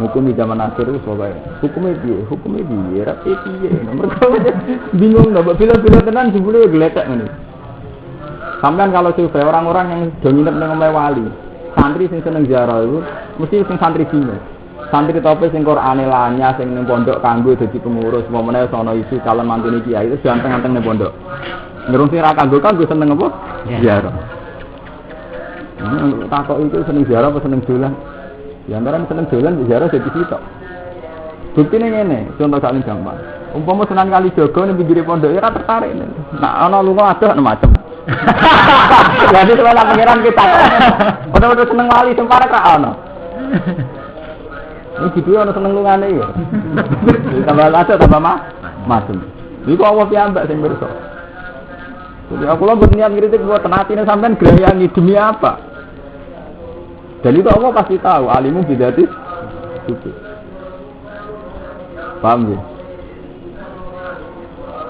hukum di zaman akhir itu soalnya hukumnya piye rapi piye nomor bingung nggak bila tenan jebule geletek ngene. Sampean kalau survei orang-orang yang dominan nang omahe wali santri sing seneng ziarah itu mesti sing santri bingung santri tope sing Qur'ane lanyah sing ning pondok kanggo dadi pengurus momene sono isu calon mantune kiai itu ganteng-ganteng ning pondok ngerung sing ra kanggo seneng apa ziarah. Takok itu seneng ziarah apa seneng dolan? Ya antara seneng dolan ziarah jadi sitok. Buktine ngene, contoh kali gampang. Umpama Sunan Kalijaga ning pinggire pondok ora tertarik. Nak ana lunga adoh macam. Jadi sebenarnya pengiran kita. Padahal seneng wali sempara kok ana. Ini video ana seneng lungane ya. Tambah adoh tambah macam. Iku apa piyambak sing pirsa. Jadi aku lho niat ngritik buat tenatine sampean grayangi demi apa? Dan itu Allah pasti tahu alimu bidatis itu. Paham ya?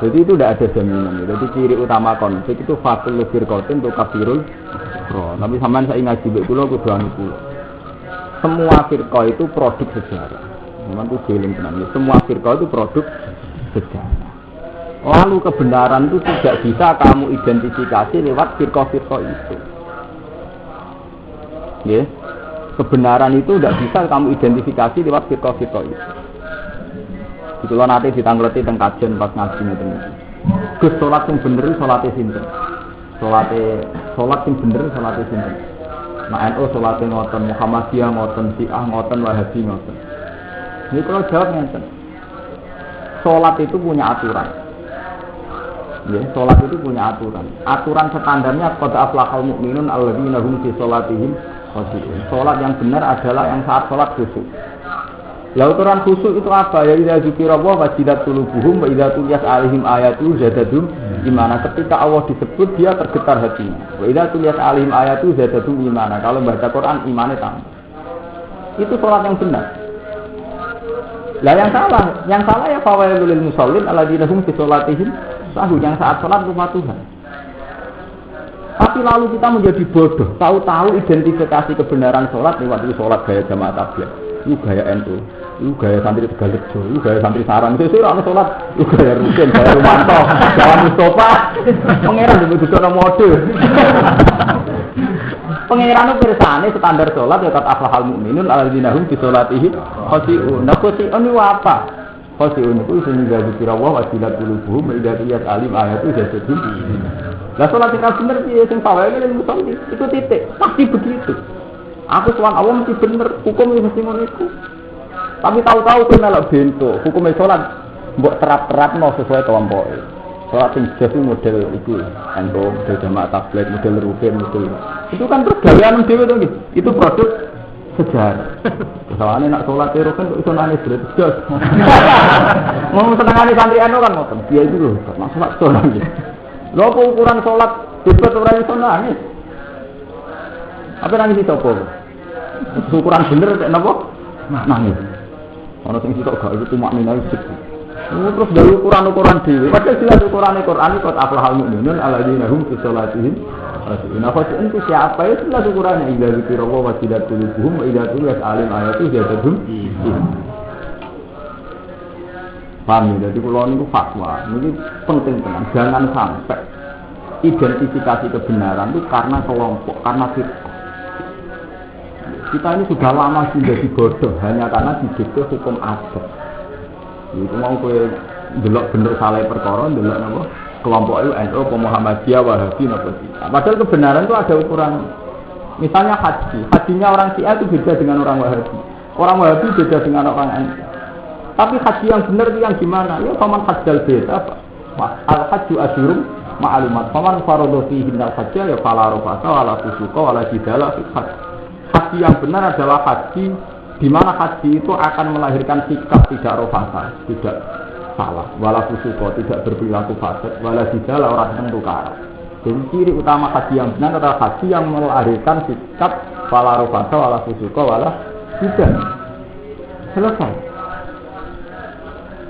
Jadi itu tidak ada jaminan. Jadi ciri utama konflik itu fatul firqatin untuk kafirul ukhra. Tapi sampean saya ngaji mbek kula kudu anu kula. Semua firqah itu produk sejarah. Memang itu feeling tenan. Semua firqah itu produk sejarah. Lalu kebenaran itu tidak bisa kamu identifikasi lewat firqah-firqah itu. Ya, kebenaran itu tidak bisa kamu identifikasi lewat firqah-firqah itu. Itulah nanti ditangleti teng kajian pas ngaji ngeten iki. Gus salat sing bener salate sinten? Salat sing bener salate sinten? Nah, NU salate ngoten, Muhammadiyah ngoten, Syiah ngoten, Wahabi ngoten. Ini kalau jawab ngeten. Salat itu punya aturan. Ya, salat itu punya aturan. Aturan standarnya qad aflahal mu'minun alladzina hum fi shalatihim khosyi'un. Salat yang benar adalah yang saat salat khusyuk. Lah ukuran khusyuk itu apa? Ya idza dzikirallah wajilat qulubuhum wa idza tuliyat alaihim ayatu zadadum imana. Ketika Allah disebut dia tergetar hatinya. Wa idza tuliyat alaihim ayatu zadadum imana. Kalau baca Quran imannya tambah. Itu salat yang benar. Lah yang salah ya fawailul lil musallin alladzina hum fi sholatihim sahun, yang saat salat lupa Tuhan. Tapi lalu kita menjadi bodoh, tahu-tahu identifikasi kebenaran sholat lewat itu sholat gaya jamaah tabligh, itu gaya NU, itu gaya santri Tegalrejo, itu gaya santri Sarang, itu orang sholat, itu gaya Rukin, gaya Rumanto, gaya Mustafa, pangeran itu sudah mode. Pangeran itu bersane standar sholat ya kata aflahal mukminun alladzina hum fi sholatihim khosyi'un. Nah khosyi'un itu apa? Khosyi'un itu sehingga dzikirallah wajilat qulubuhum wa idza tuliyat alim ayatu zadadum. Lah sholat kita bener piye sing fawaile lil musolli itu titik pasti begitu. Aku sowan Allah mesti bener, hukum mesti ngono iku. Tapi tahu-tahu kowe melok bento, hukume sholat mbok terap-terapno sesuai kelompoke. Sholat sing jelas model iku, ento model jamaah tabligh, model rukin, model. Itu kan pergawaan dhewe to nggih. Itu produk sejarah. Soalnya nak sholat rukin kok iso nangis jelas. Mau senengane santri anu kan ngoten. Dia itu lho, nak sholat nggih. Lho apa ukuran sholat debat ora iso nangis. Apa nangis itu apa? Ukuran bener nek napa? Nangis. Ana sing sitok gak itu cuma minai sik. Terus dari ukuran-ukuran dhewe. Padahal jelas ukurane Quran iki qad aflahal mu'minun alladzina hum fi sholatihim khosyi'un. Itu siapa ya jelas ukurannya idza dzikirallah wajilat qulubuhum wa idza tuliyat alim ayatu zadadum. Paham ya, jadi kalau ini fatwa, ini penting teman. Jangan sampai identifikasi kebenaran itu karena kelompok, karena firqah. Kita ini sudah lama sudah dibodoh hanya karena dididik hukum adat. Itu mau ke delok bener salah perkara, delok apa kelompok itu NU, Muhammadiyah, Wahabi, apa sih? Padahal kebenaran itu ada ukuran. Misalnya hajinya orang Syiah itu beda dengan orang Wahabi. Orang Wahabi beda dengan orang NU. Tapi haji yang benar itu yang gimana? Ya faman hajjal bait apa? Al hajju asyurum ma'lumat. Faman faradha fihi al hajja ya fala rafasa wala fusuqa wala jidala fil hajj. Haji yang benar adalah haji di mana haji itu akan melahirkan sikap tidak rafasa, tidak salah, wala fusuqa, tidak berperilaku fasik, wala jidala orang yang tukar. Jadi ciri utama haji yang benar adalah haji yang melahirkan sikap fala rafasa wala fusuqa wala jidala. Selesai.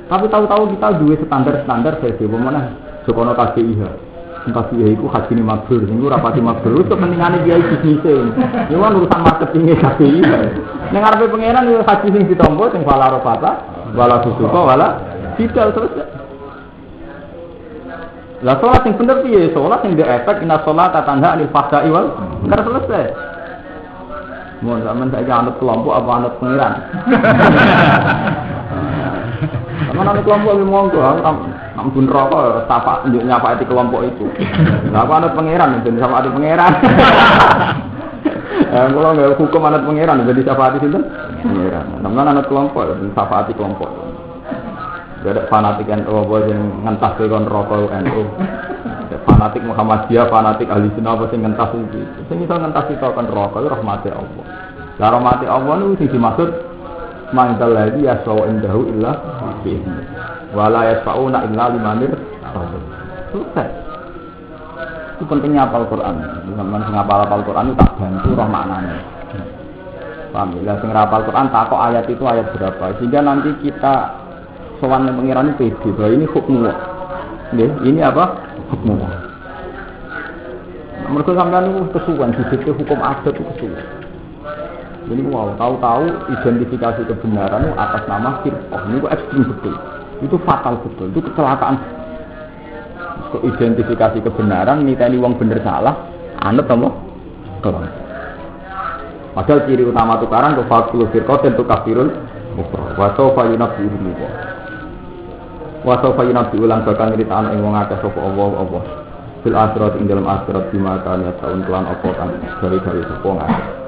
Tapi tahu-tahu kita dua standar versi bagaimana sekono KPIH. KPIH itu haji ini mabrur, ini rapati mabrur. Itu kepentingannya dia bisnisnya. Ini kan urusan marketingnya KPIH. Yang ngarepe pangeran itu haji sing ditompo sing wala rafata, wala fusuqa, wala tidak selesai. Lah salat sing bener piye? Salat sing ndek efek inna sholata tanha anil fahsya'i wal munkar selesai. Mun sampean saiki anut kelompok apa anut pangeran? Mana nih kelompok yang monggo, nampun rokok, sapa nyapa di kelompok itu. Nah, apa anut pangeran, jadi sama ada pangeran. Kalau nggak hukum anut pangeran, jadi sapa di situ. Pangeran. Namun anut kelompok, sapa di kelompok. Ada fanatik NU yang ngentas dengan rokok NU. Fanatik Muhammadiyah, fanatik ahli sunnah apa yang ngentas itu. Sing iso ngentas itu kan rokok itu rahmati Allah. Lah rahmati Allah itu sing dimaksud mangkal lagi ya saw indahu illa bihi wala yasfauna illa limanir selesai. Itu pentingnya hafal Quran. Zaman ngapal Quran itu tak bantu roh maknanya. Paham ya? Sing ngapal Quran takok ayat itu ayat berapa sehingga nanti kita sowan nang pengiran itu pede bahwa ini hukmullah. Nggih, ini apa? Hukmullah. Mereka sampean itu kesuwen didikte hukum adat itu kesuwen. Jadi wow, tahu-tahu identifikasi kebenaran itu atas nama firqah. Ini itu ekstrim betul. Itu fatal betul. Itu kecelakaan. Identifikasi kebenaran, niteni wong bener salah, anut apa? Kelompok. Padahal ciri utama tukaran itu fakul firqah dan tukafirun mukra. Wa sawfa yunabbi'u bihi. Wa sawfa yunabbi'u lan bakal nyritakno ing wong akeh sapa Allah. Fil akhirat ing dalam akhirat bima kan ya taun kelan apa kan dari sapa ngakeh.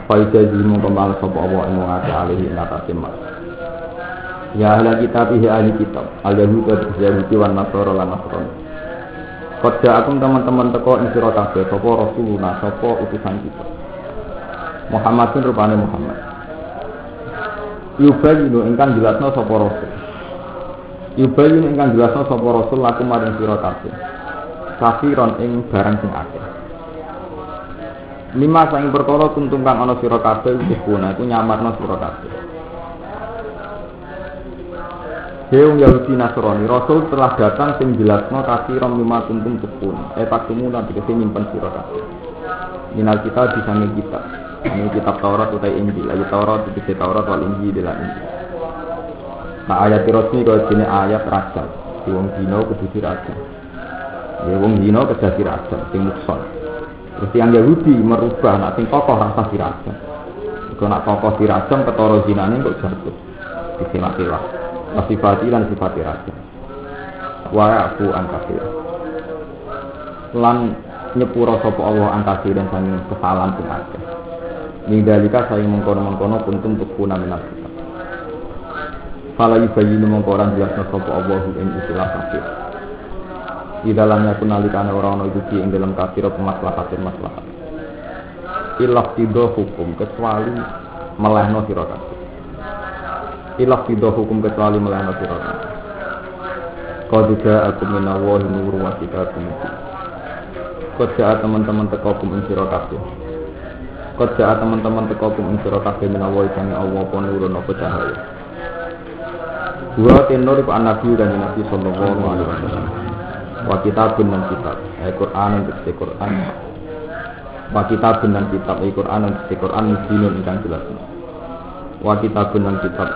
Faida jimu kembali sopo Allah yang mengatakan alihi natasi mas. Ya ahli kitab ahli kitab al-Yahudi al-Yahudi wan Nasara lan Nasrani. Kodja akum teman-teman teko ing sira kabeh sapa Rasulullah sapa utusan kita. Muhammadun rupane Muhammad. Yubayinu ingkang jelasno sapa rasul. Yubayinu ingkang jelasno sapa rasul lakum maring sira kabeh. Kafiron ing barang sing akeh. Lima saing perkara kuntung kang ana sira kabeh ukuna iku nyamarno sira kabeh. Deung Yahudi Nasrani, Rasul telah datang sing jelasno kafiron lima kuntung tukun. Taktumu nanti kese nyimpen sira kabeh. Minal kita disange kita. Ini kitab Taurat utai Injil, ayat Taurat itu Taurat wal Injil adalah Injil. Nah ayat resmi kalau jenis ayat raja, di wong dino kedudi raja, di wong dino kedudi raja, di mukson. Terus yang Yahudi merubah, nak sing tokoh rasa di raja. Kalau nak tokoh di raja, ketoro zinane kok jatuh, disemak-semak. Sifati dan sifati raja. Wa'afu angkafir. Lan nyepuro sapa Allah angkafir dan sanging kesalahan sing akeh. Nidalika saya mengkono-mengkono kuntum tukuna minat kita. Fala yubayinu mengkoran jelasna sapa Allah ing istilah kafir. Di dalamnya kunalikane orang-orang itu ing dalam kafir pemaslahatin maslahat. Ilah tido hukum kecuali melehno sira kabeh. Ilah tido hukum kecuali melehno sira kabeh. Qad ja'akum minallahi nurun wa kitabun mubin. Qad ja'a teman-teman teko kum ing sira kabeh. Kerja teman-teman teko kum sira kabeh menawa sange Allah apa nurun apa cahaya. Dua tenor iku nabi dan Nabi sallallahu alaihi wasallam. Wa kitabun dan kitab, Al-Qur'an dan Al-Qur'an. Wa kitabun dan kitab, Al-Qur'an dan Al-Qur'an mubinun ingkang jelas. Wa kitabun dan kitab,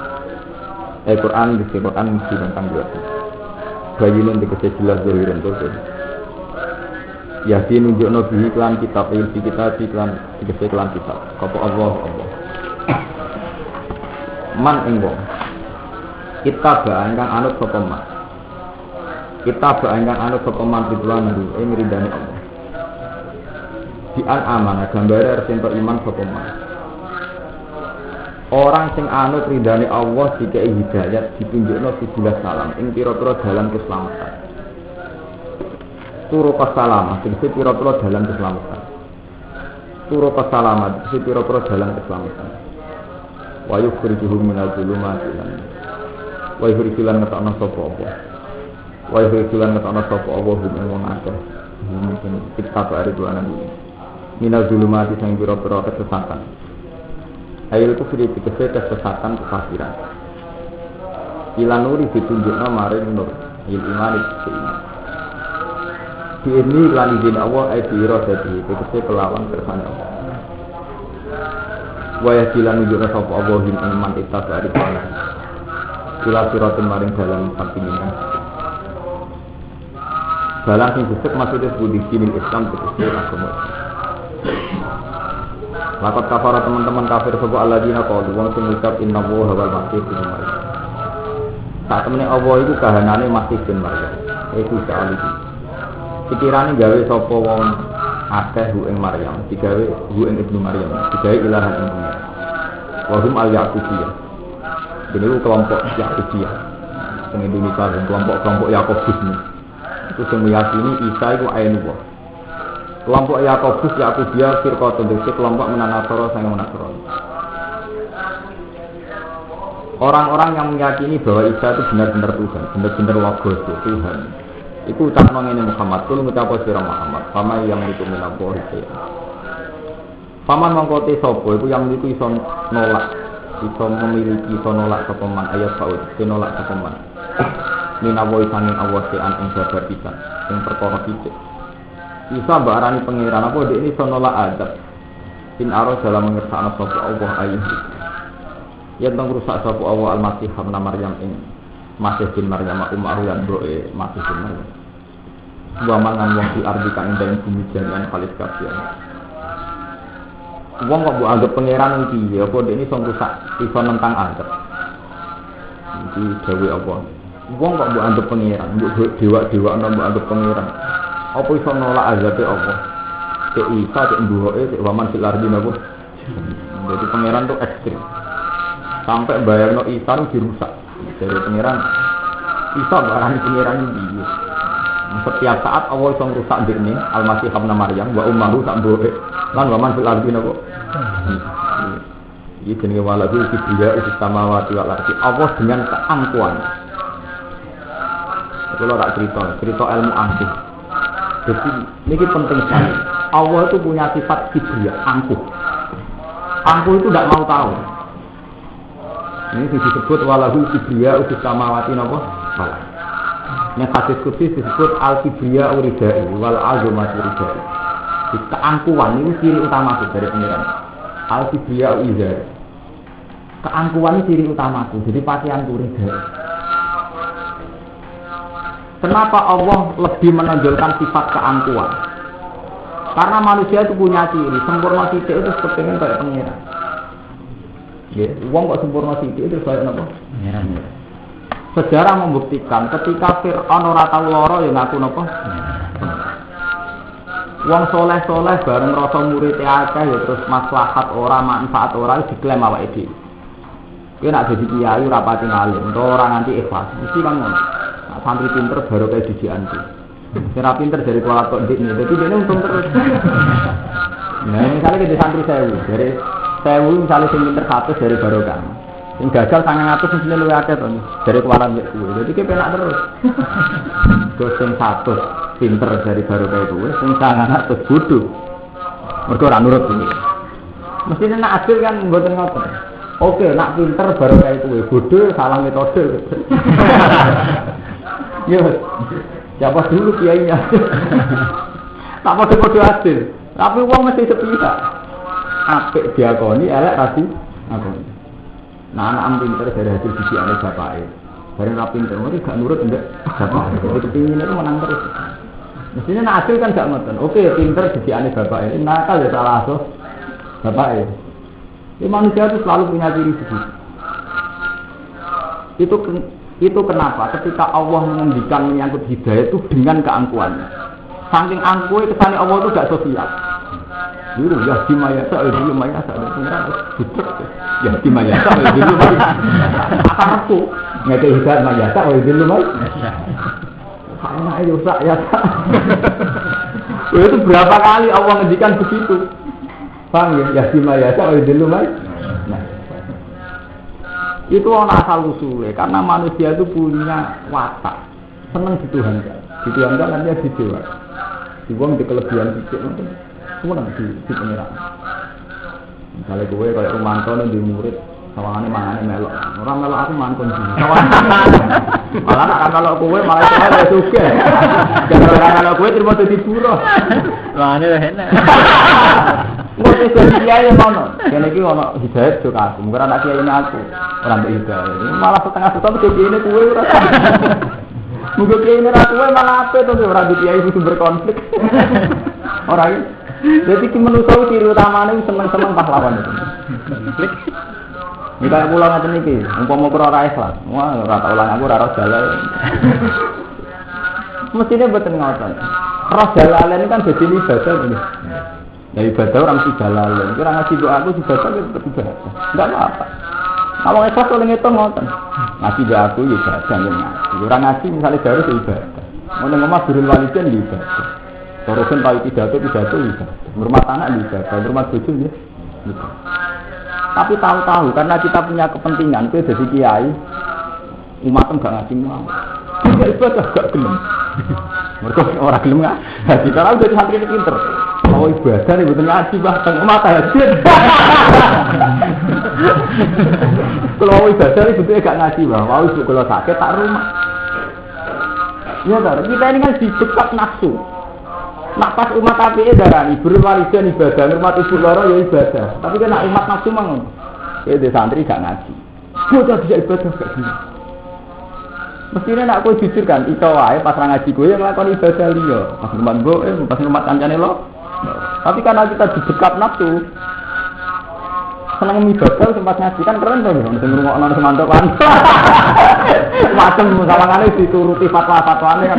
Al-Qur'an dan Al-Qur'an mubinun ingkang jelas. Bayinun dikese jelas zahiran terus. Yasin nunjukno bihi iklan kitab ilmu kita iklan dikese iklan kitab apa Allah man ing wong kita ba ingkang anut sapa man kita ba ingkang anut sapa man ridwan ing ridane Allah di an amanah gambare arep iman sapa man orang sing anut ridane Allah dikai hidayat ditunjukno 17 salam ing pira-pira dalan keselamatan. Turu pasalamat, jadi pira-pira dalan keselamatan. Turu pasalamat, jadi pira-pira dalan keselamatan. Wa yukhrijuhum minal zulumati lan. Wa yukhrijulan ngetokno sapa Allah. Wa yukhrijulan ngetokno sapa Allah ing wong akeh. Mungkin kita hari dolanan iki. Minal zulumati sing pira-pira kesesatan. Ayo itu sudah dikese kesesatan kekafiran. Ilanuri ditunjukna maring nur, il iman iman. Di ini lan izin Allah ayat iradati tegese kelawan kersane Allah. Wa yasilan nujuna sapa Allah him iman itas ari kana. Ila siratin maring dalan sampingan. Dalan sing disebut maksudnya budi dinil Islam tegese agama. Lakot kafara teman-teman kafir sapa alladzina qalu wong sing ngucap innallaha wal masih bin Maryam. Sak temene Allah iku kahanane Masih bin Maryam. Iku salih. Pikirane gawe sapa wong akeh hu ing Maryam, digawe hu ing Ibnu Maryam, digawe ilahan ing dunya. Wa hum al-Yaqubiyah. Dene kelompok Yaqubiyah. Sing Indonesia dan kelompok Yakobus ini. Itu sing meyakini Isa iku ainullah. Kelompok Yakubiyah firqatun dene kelompok Nasara sang Nasrani. Orang-orang yang meyakini bahwa Isa itu benar-benar Tuhan, benar-benar logos Tuhan. Iku ucapno ngene Muhammad, kul ngucap sira Muhammad, sama yang itu minallahi saya. Paman mangkote sapa iku yang iku iso nolak, iso memiliki iso nolak sapa man ayat saud, nolak sapa man. Minallahi sanging Allah sean ing sabar pisan, sing perkara sithik. Isa mbak arani pangeran apa dhek iso nolak azab. In aro dalam mengersakno sapa Allah ayat. Yen teng rusak sapa Allah al-Masih ibn Maryam ing Masih bin Maryam umaru lan doe Masih bin Maryam. Wa mangan wong di ardi kang ing bumi jami'an khalis kabeh. Wong kok mbok anggap pangeran iki ya apa dekne iso rusak iso nentang azab. Iki dewe apa? Wong kok mbok anggap pangeran, mbok dewa-dewa mbok anggap pangeran. Apa iso nolak azabe Allah? Cek Isa cek mbuhoke cek waman fil ardi napa? Jadi pangeran tuh ekstrim. Sampai bayangno Isa itu dirusak. Dari pangeran Isa barang pangeran iki. Setiap saat Allah iso ngrusak dekne Al-Masih ibn Maryam wa ummuhu sak mbuhoke lan waman fil ardi napa? Iki jenenge walahu kibriya usus samawati wal ardi. Allah dengan keangkuhan. Kalau tak cerita ilmu angkuh. Jadi ini penting sekali. Allah itu punya sifat kibriya, angkuh. Angkuh itu tidak mau tahu. Ini disebut walahu kibriya usus samawati napa? Salah. Yang hadis qudsi disebut al kibriya uridai wal azumatu uridai. Keangkuhan itu ciri utama dari pengiran. Al kibriya uridai. Keangkuhan itu ciri utamaku. Jadi pakaian uridai. Kenapa Allah lebih menonjolkan sifat keangkuhan? Karena manusia itu punya ciri sempurna titik itu kepengen kayak pengiran. Ya, uang kok sempurna titik itu kayak apa? Pengiran. Sejarah membuktikan ketika Fir'aun ora tau lara ya ngaku napa? Wong soleh-soleh bareng rasa murid akeh ya terus maslahat ora manfaat ora diklaim awake dhewe. Kowe nek dadi kiai ora pati ngalim, ora nganti ikhlas. Mesti kan ngono. Santri pinter baru kayak didikan tuh. Kira pinter dari kuala kok dik nih, jadi dia untung terus. Nah misalnya kita santri dari misalnya sing pinter 100 dari barokah. Yang gagal 900 mesti luwih akeh to dari kuala mbek kuwe. Jadi ki penak terus. Terus sing 100 pinter dari barokah kuwe, sing 900 bodoh. Mergo ora nurut iki. Mesti nek adil kan mboten ngoten. Oke, nak pinter barokah kuwe, bodoh salah metode. Yo, siapa dulu kiainya? Tak podo-podo adil. Tapi uang mesti sepihak. Apik diakoni, elek rasi akoni. Nah, anak pinter dari hasil didikannya bapake. Bareng ra pinter, mesti gak nurut ndak bapake. Jadi kepingin itu menang terus. Mestinya nak adil kan gak ngoten. Oke, pinter didikane bapake. Nakal ya salah asuh bapake. Manusia itu selalu punya ciri seperti itu kenapa ketika Allah mengendikan menyangkut hidayah itu dengan keangkuhannya. Saking angkuhnya kesannya Allah itu gak sosial. Dulu ya dimayasa, dulu mayasa, pengiran bucek. Ya dimayasa, dulu mayasa. Apa aku? Nggak ada hidayah mayasa, dulu mayasa. Saya ayo ya. Itu berapa kali Allah mengendikan begitu? Paham ya? Ya dimayasa, dulu mayasa. Itu orang asal usulnya karena manusia itu punya watak senang dituhankan nanti dia didewa dibuang di kelebihan sedikit nanti semua di pengiran. Misalnya gue kayak Rumanto di murid sawangannya mangane melok orang melok aku mangkon sih malah nak melok gue malah saya juga jangan kalau gue terima jadi buruh mangane enak. Mesti jadi kiai ngono. Kene iki ono hidayah yo aku. Mungkin anak kiai aku ora mbek hidayah. Malah setengah-setengah kiai ini kuwe ora. Mungkin kiai ini ra kuwe malah ape to ora di kiai sumber konflik. Ora iki. Jadi ki manusa ciri utamane seneng-seneng pahlawan itu. Konflik. Nika kula ngaten iki, umpama kira ora ikhlas. Wah, ora tak ulang aku ora jalan. Mestine mboten ngoten. Roh jalalan kan dadi ibadah ini. Ya ibadah orang mesti jalan. Kira ngaji doa aku ibadah tetap ibadah. Enggak apa-apa. Kalau ikhlas kalau ngitung ngoten. Ngaji doa aku ya ibadah ya ngaji. Orang ngaji misalnya baru ya ibadah. Mau ngomong birrul walidain ya ibadah. Terusin tahu pidato ibadah. Rumah tangga ibadah, rumah bojo ya. Tapi tahu-tahu karena kita punya kepentingan, kita jadi kiai, umat enggak ngaji mau. Tidak ibadah gak gelem. Mereka orang gelem nggak? Jadi kalau jadi santri ini pinter. Oh ibadah nih betul ngaji bahkan mata hajat. Kalau ibadah ini betul gak ngaji bah. Mau ibu kalau sakit tak rumah. Ya kan kita ini kan dibekat nafsu. Nak pas umat api darani berwalidan ibadah, umat ibu loro ya ibadah. Tapi kan nak umat nafsu mangun. Ya di santri gak ngaji. Bocah bisa ibadah gak gini. Mestinya nak kau jujur kan, itu wae pas ngaji gue yang melakukan ibadah liya. Pas umat gue, pas umat kancane lo. Tapi karena kita dibekat nafsu, senang ibadah sempat ngaji kan keren tuh, mesti ngrungokno semantokan. Macam sawangane dituruti fatwa-fatwane kan.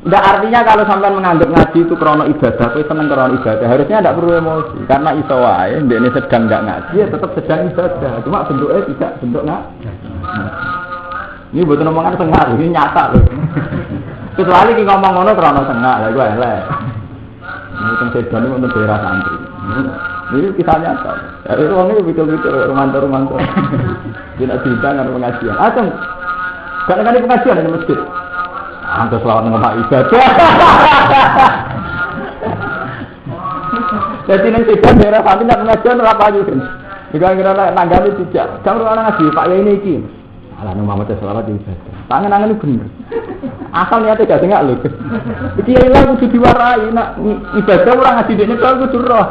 Tidak artinya kalau sampai menganggap ngaji itu krono ibadah, itu seneng krono ibadah. Harusnya tidak perlu emosi, karena iso wae, ini sedang tidak ngaji, ya tetap sedang ibadah. Cuma bentuknya tidak bentuk ngaji. Ini bukan omongan tengah, ini nyata loh. Kecuali kita ngomong ngono krono tengah, lah gue elek. Mungkin sedan itu untuk daerah santri. Ini kisah nyata. Dari ruang itu betul-betul romanto. Tidak cerita dengan pengajian. Acung, kadang-kadang pengajian di masjid. Antus selawat ngomong ibadah. Jadi neng sedan daerah santri nak pengajian apa aja kan? Kira-kira nanggani tidak. Jangan orang ngaji Pak ya ini iki. Alah nang Muhammad selawat di ibadah. Tangan-tangan itu bener. Asal niate gak dengar lho. Iki ilang kudu diwarai nak ibadah ora ngaji dekne kok kudu roh.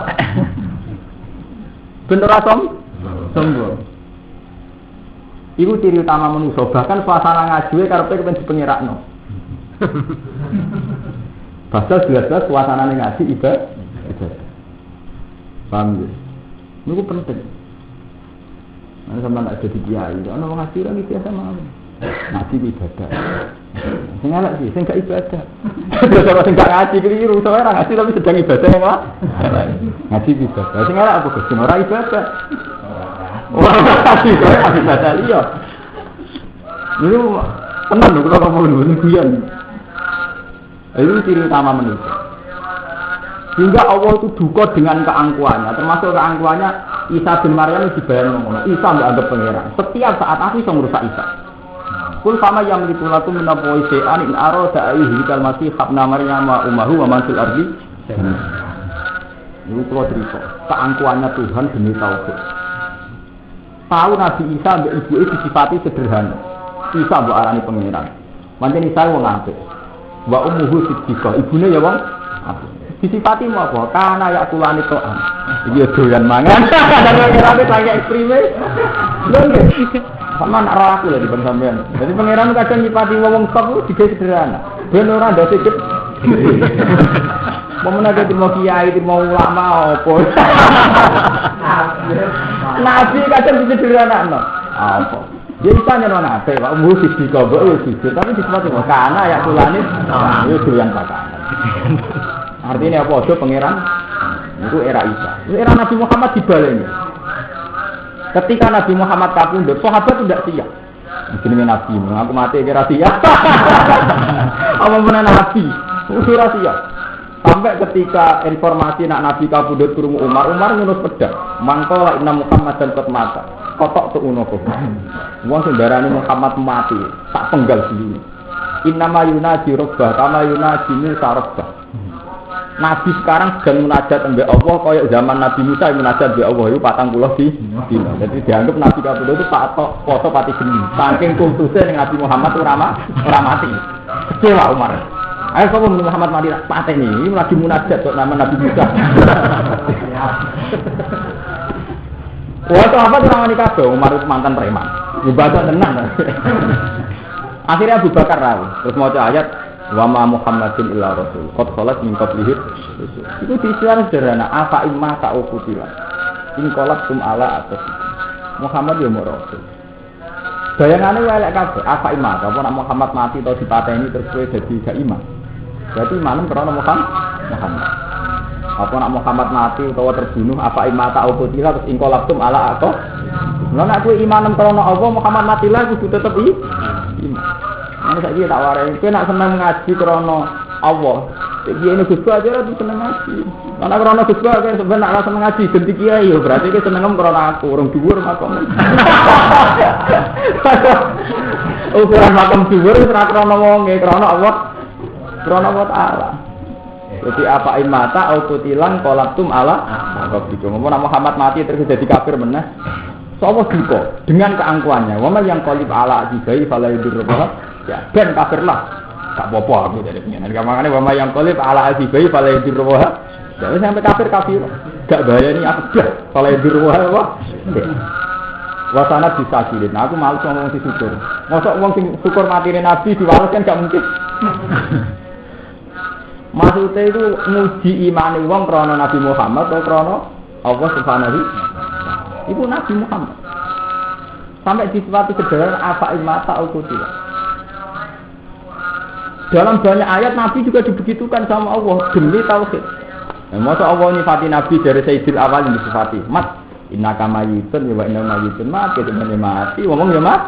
Ben ora sombong. Iku ciri utama manusa, bahkan suasana ngaji karepe kepen dipengerakno. Pasal jelas-jelas suasana ngaji ibadah. Paham ya? Niku penting. Ana sampeyan nak dadi kiai, ana wong ngaji ora biasa mawon. Ngaji ibadah. Sing elek sih, sing gak ibadah. Terus sing gak ngaji keliru, soalnya ora ngaji tapi sedang ibadah yang lah. Ngaji ibadah. Sing elek apa Gus? Ora ibadah. Ora ngaji kok ibadah liya. Niku tenan lho kula ngomong guyon. Itu ciri utama manusia. Sehingga Allah itu duka dengan keangkuhannya, termasuk keangkuhannya Isa bin Maryam dibayang ngono. Isa enggak anggap pangeran. Setiap saat aku bisa merusak Isa. Kul sama yang mitulatum minapoi se'an in aroda aihi kalmasi habna Maryam wa umahu wa mansil ardi. Ini kalau cerita keangkuhannya Tuhan demi tauhid. Tahu Nabi Isa mbek ibuke disifati sederhana. Isa mbok arani pangeran. Pancen Isa wong apik. Wa ummuhu siddiqah, ibune ya wong apik. Disifati mau apa? Karena ya kulani to'an. Iki doyan mangan. Kadang ngerane kaya ekstreme. Lho nggih. Sama nak roh aku lah di sampean. Jadi pangeran kadang nyipati wong top itu digawe sederhana. Ben ora ndak sikit. Momen ada terima kiai, terima ulama apa. Nabi kadang disederhanakno. Apa? Dia bisa nyono nate, Pak musik di kobok yo sujud, tapi disifati karena ya kulani yo doyan pakanan. Artinya apa? Aja pangeran itu era Isa. Era Nabi Muhammad dibaleni. Ketika Nabi Muhammad kapundhut, sahabat tidak siap. Jenenge Nabi, aku mati kira siap. Apa menan Nabi? Ora siap. Sampai ketika informasi nak Nabi kapundhut krungu Umar ngunus pedang. Mangko inna Muhammadan qad mata. Kotok tu uno kok. Wong sing darani Muhammad mati, tak penggal dulu. Inna ma yunaji rabbah, kama yunaji Musa rabbah. Nabi sekarang sedang munajat mbek Allah kaya zaman Nabi Musa munajat mbek Allah itu 40 dina. Jadi dianggap Nabi kapundhut itu patok foto pati geni. Saking kultusnya ning Nabi Muhammad ora mati. Kecewa Umar. Ayo kok Muhammad mati pateni, ini lagi munajat kok nama Nabi Musa. Wah, apa orang wanita kabeh Umar itu mantan preman. Ibadah tenang. Akhirnya Abu Bakar rawi, terus maca ayat wa ma Muhammadin illa rasul qad khalat min qablihi rusul. Itu diistilah sederhana, afa imma ta'ukutila in qalaqtum ala atas Muhammad ya rasul. Bayangane wae lek kabeh afa imma apa nek Muhammad mati atau dipateni terus kowe dadi gak iman. Berarti iman karena Muhammad. Apa nek Muhammad mati utawa terbunuh afa imma ta'ukutila terus in qalaqtum ala atas. Lha nek kowe iman karena Allah Muhammad mati lah kudu tetep iman. Ana saiki tak warai, kowe nak seneng ngaji krana Allah. Iki ini Gus aja ora seneng ngaji. Ana krana Gus kowe sampeyan nak seneng ngaji ganti kiai yo berarti kowe seneng krana aku, urung dhuwur makom. Ukuran makom dhuwur ora krana wonge, krana Allah. Krana Allah Taala. Jadi apa imata au kutilan qalaqtum ala rabbikum. Muhammad mati terus jadi kafir meneh. Sopo duka dengan keangkuhannya. Wa yang qalib ala ajibai fala yudur ya ben kafirlah. Gak apa-apa aku dari pengen. Makane wa yang qalib ala ajibai fala yudur jadi sampai kafir. Gak bayani aku dah fala yudur apa? Wasana disakilin. Aku malu ngomong si syukur. Mosok wong sing syukur matine Nabi diwales kan gak mungkin. Maksudnya itu nguji imane wong krana Nabi Muhammad atau krana Allah Subhanahu Ibu Nabi Muhammad sampai disifati sederhana apa imata al-qutila. Dalam banyak ayat Nabi juga dibegitukan sama Allah demi tauhid. Masa Allah nyifati Nabi dari Sayyidil Awal yang disifati mat innaka mayyitun wa inna mayyitun mati dengan mati ngomong ya mat.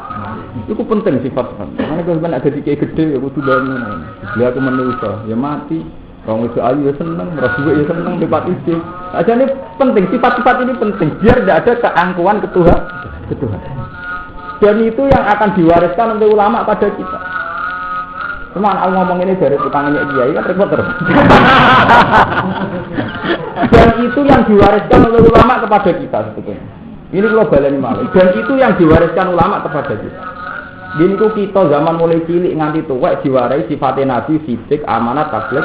Itu penting sifat. Karena kalau ada di kiai gede ya kudu bangun. Dia aku manusia ya mati Wong itu ayu ya seneng, merasa juga ya seneng dapat isi. Aja ini penting, sifat-sifat ini penting biar tidak ada keangkuhan ketuhanan. Dan itu yang akan diwariskan oleh ulama pada kita. Cuma aku ngomong ini dari tukangnya kiai kan repot terus. Dan itu yang diwariskan oleh ulama kepada kita sebetulnya. Ini globalnya malah. Dan itu yang diwariskan ulama kepada kita. Gini ku kita zaman mulai cilik nganti tuwek diwarai sifatnya nabi, sidik, amanat, tabligh,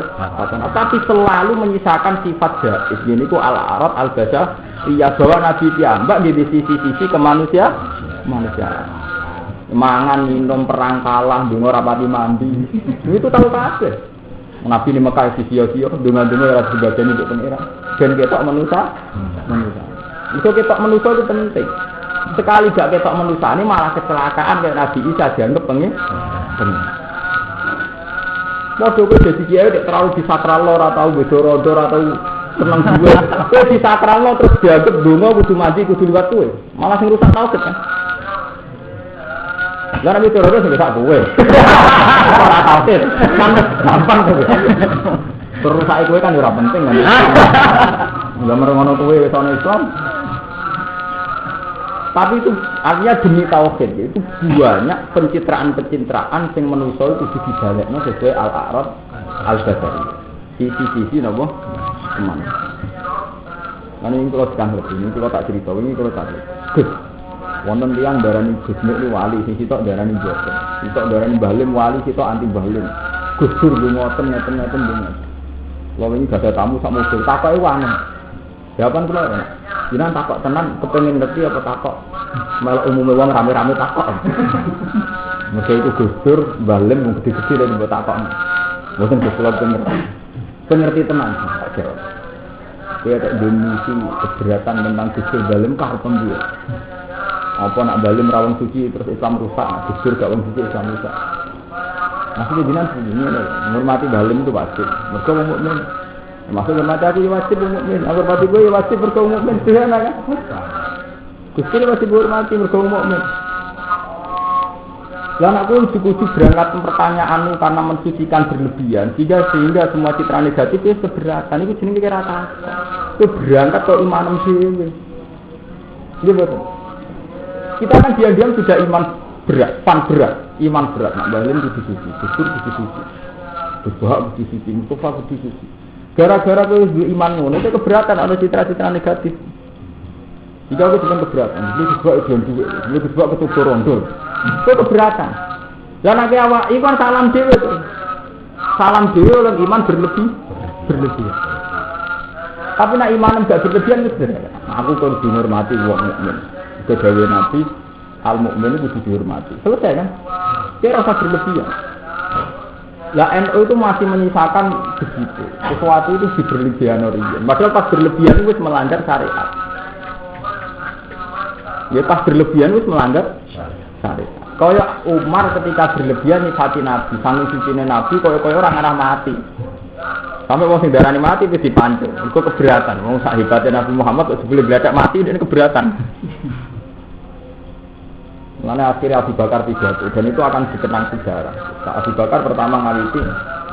tapi selalu menyisakan sifat jaiz. Gini ku al-arad, al-basa, iya bahwa nabi piyambak di sisi-sisi kemanusiaan. Mangan, minum, perang kalah, dungo rapati mandi. Itu tahu kabeh. Nabi di Mekah sisi-sisi, dungo-dungo ora dibagian untuk pengira. Dan ketok manusia. Itu ketok manusia itu penting. Sekali gak ketok manusia ini malah kecelakaan kayak Nabi Isa dianggap pengen. Modho kowe dadi kiai terlalu disakral lor atau bedor-dor atau seneng duwe. Kowe disakral lor terus dianggap donga kudu mandi kudu liwat kowe. Malah sing rusak tauhid kan. Lah nek bedor-dor sing rusak kowe. Ora tauhid. Kan gampang kowe. Terus saiki kowe kan ora penting kan. Lah merengono kowe wis ana Islam. Tapi itu artinya demi tauhid itu banyak pencitraan yang manusia itu dibalekno sesuai al-a'rad al-basari. Sisi-sisi napa? Teman. Lan ini kalau sedang lebih ini kalau tak cerita ini kalau tak. Gus. Wonten tiyang darani Gus nek wali sing sitok darani Joko. Sitok darani Balim wali sitok anti Balim. Gus Dur ngoten ngeten dungan. Lha ini gak ada tamu sak mobil takoke wanen. Jawaban kula ya. Jinan takok tenan kepengin ngerti apa takok malah umumnya wong rame-rame takok. Mesti itu Gus Dur, Balim wong gede-gede dan mbok takok. Mboten kula pengerti tenan tak jawab. Dia tak demisi keberatan tentang Gus Dur Balim karepen dia. Apa nak Balim rawon suci terus Islam rusak, Gus Dur gak wong suci Islam rusak. Maksudnya jinan begini menghormati Balim itu pasti. Mergo wong mukmin maksud hormati aku ya wajib mukmin, aku hormati gue ya wajib berkaum mukmin, sederhana kan? Gusti wajib hormati berkaum mukmin. Lah aku ujuk-ujuk berangkat pertanyaanmu karena mensucikan berlebihan, sehingga semua citra negatif itu keberatan. Itu jenenge kira rata. Itu berangkat ke imanem dhewe. Iya betul. Kita kan diam-diam sudah iman berat, iman berat. Nak Balim kudu suci, Gustur kudu suci, Berbuhak kudu suci, Mustafa kudu suci. Gara-gara kowe iman ngono itu keberatan ada citra-citra negatif. Jika aku cuma keberatan, itu sebab itu sebab ketutur rondol. Itu keberatan. Dan nek awak iman salam dhewe to. Salam dhewe oleh iman berlebihan. Tapi nek iman enggak berlebihan wis aku kudu dihormati wong mukmin. Kedawe Nabi al-mukmin itu kudu dihormati. Selesai kan? Kira rasa berlebihan. Lah NU itu masih menyisakan begitu. Sesuatu itu berlebihan origen. Padahal pas berlebihan itu melanggar syariat. Ya pas berlebihan itu melanggar syariat. Kaya Umar ketika berlebihan nyifati Nabi, saking sucine Nabi kaya orang arah mati. Sampai wong sing darani mati wis dipancung. Iku keberatan. Wong sak hebate Nabi Muhammad kok sebelum gladak mati dia keberatan. Karena akhirnya Abu Bakar pidato dan itu akan dikenang sejarah. Abu Bakar pertama ngawiti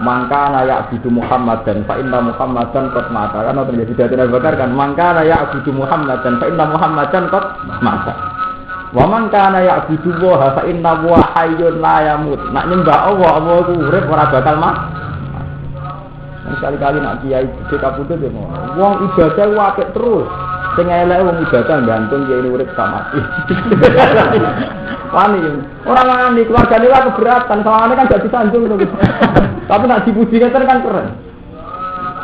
mangka nayak Abu Muhammad dan fa inna Muhammadan qad mata. Karena terjadi pidato Abu Bakar kan mangka nayak Abu Muhammad dan fa inna Muhammadan qad mata. Wa man kana ya'budu wa fa inna wa hayyun la yamut. Nak nyembah Allah ku urip ora bakal mati. Sekali-kali nak kiai gede kapundhut ya wong ibadah ku apik terus. Sing elek wong ibadah gantung kiai urip sak mati. Wani, orang wani keluargane lah keberatan, soalnya kan gak disanjung to. Tapi nak dipuji ngeten kan keren.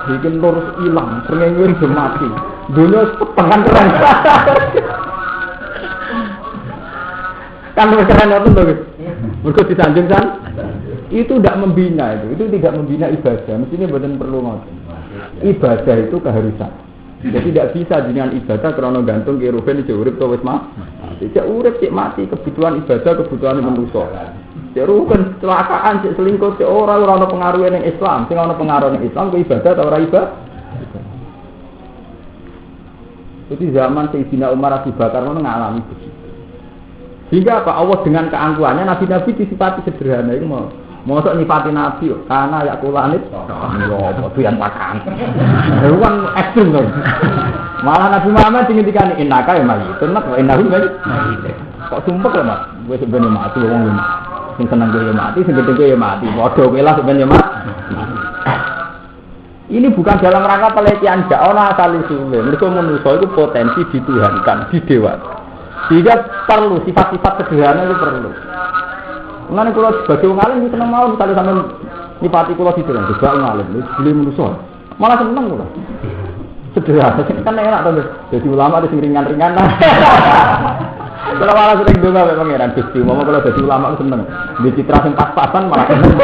Bikin lurus ilang, srengenge do mati. Dunia pengen keren. Kan keren ngoten to, Gus. Mergo disanjung kan. Itu tidak membina itu tidak membina ibadah. Mestinya mboten perlu ngoten. Ibadah itu keharusan. Jadi tidak bisa dengan ibadah karena gantung ke ruhen cek urip to wis mati. Cek urip cek mati kebutuhan ibadah kebutuhan manusia. Cek ruhen kecelakaan cek selingkuh cek ora ana pengaruh ning Islam. Sing ana pengaruh ning Islam ku ibadah ta ora ibadah. Jadi zaman Sayyidina Umar Abu Bakar mengalami begitu. Sehingga apa Allah dengan keangkuhannya nabi-nabi disifati sederhana itu mau Mosok nyifati nabi karena ya kulanit. Yo doyan pakan. Kan ekstrem to. Malah Nabi Muhammad ngendikane innaka ya mayitun mak wa innahu mayit. Kok sumpek lho Mas. Wis ben mati wong ngene. Sing seneng yo mati, sing gedhe yo mati. Padha kowe lah ben yo mati. Ini bukan dalam rangka pelecehan jak ana asal usule. Mergo manusa itu potensi dituhankan, didewa. Sehingga perlu sifat-sifat sederhana itu perlu. Mulane kula sebagai wong alim iki seneng mawon kali sampean nipati kula dideleng juga wong alim, beli manusa. Malah seneng kula. Sederhana kan enak to, dadi ulama sing ringan-ringan. Kalau malah sering donga mek pangeran Gusti, mau kalau dadi ulama seneng. Di citra sing pas-pasan malah seneng.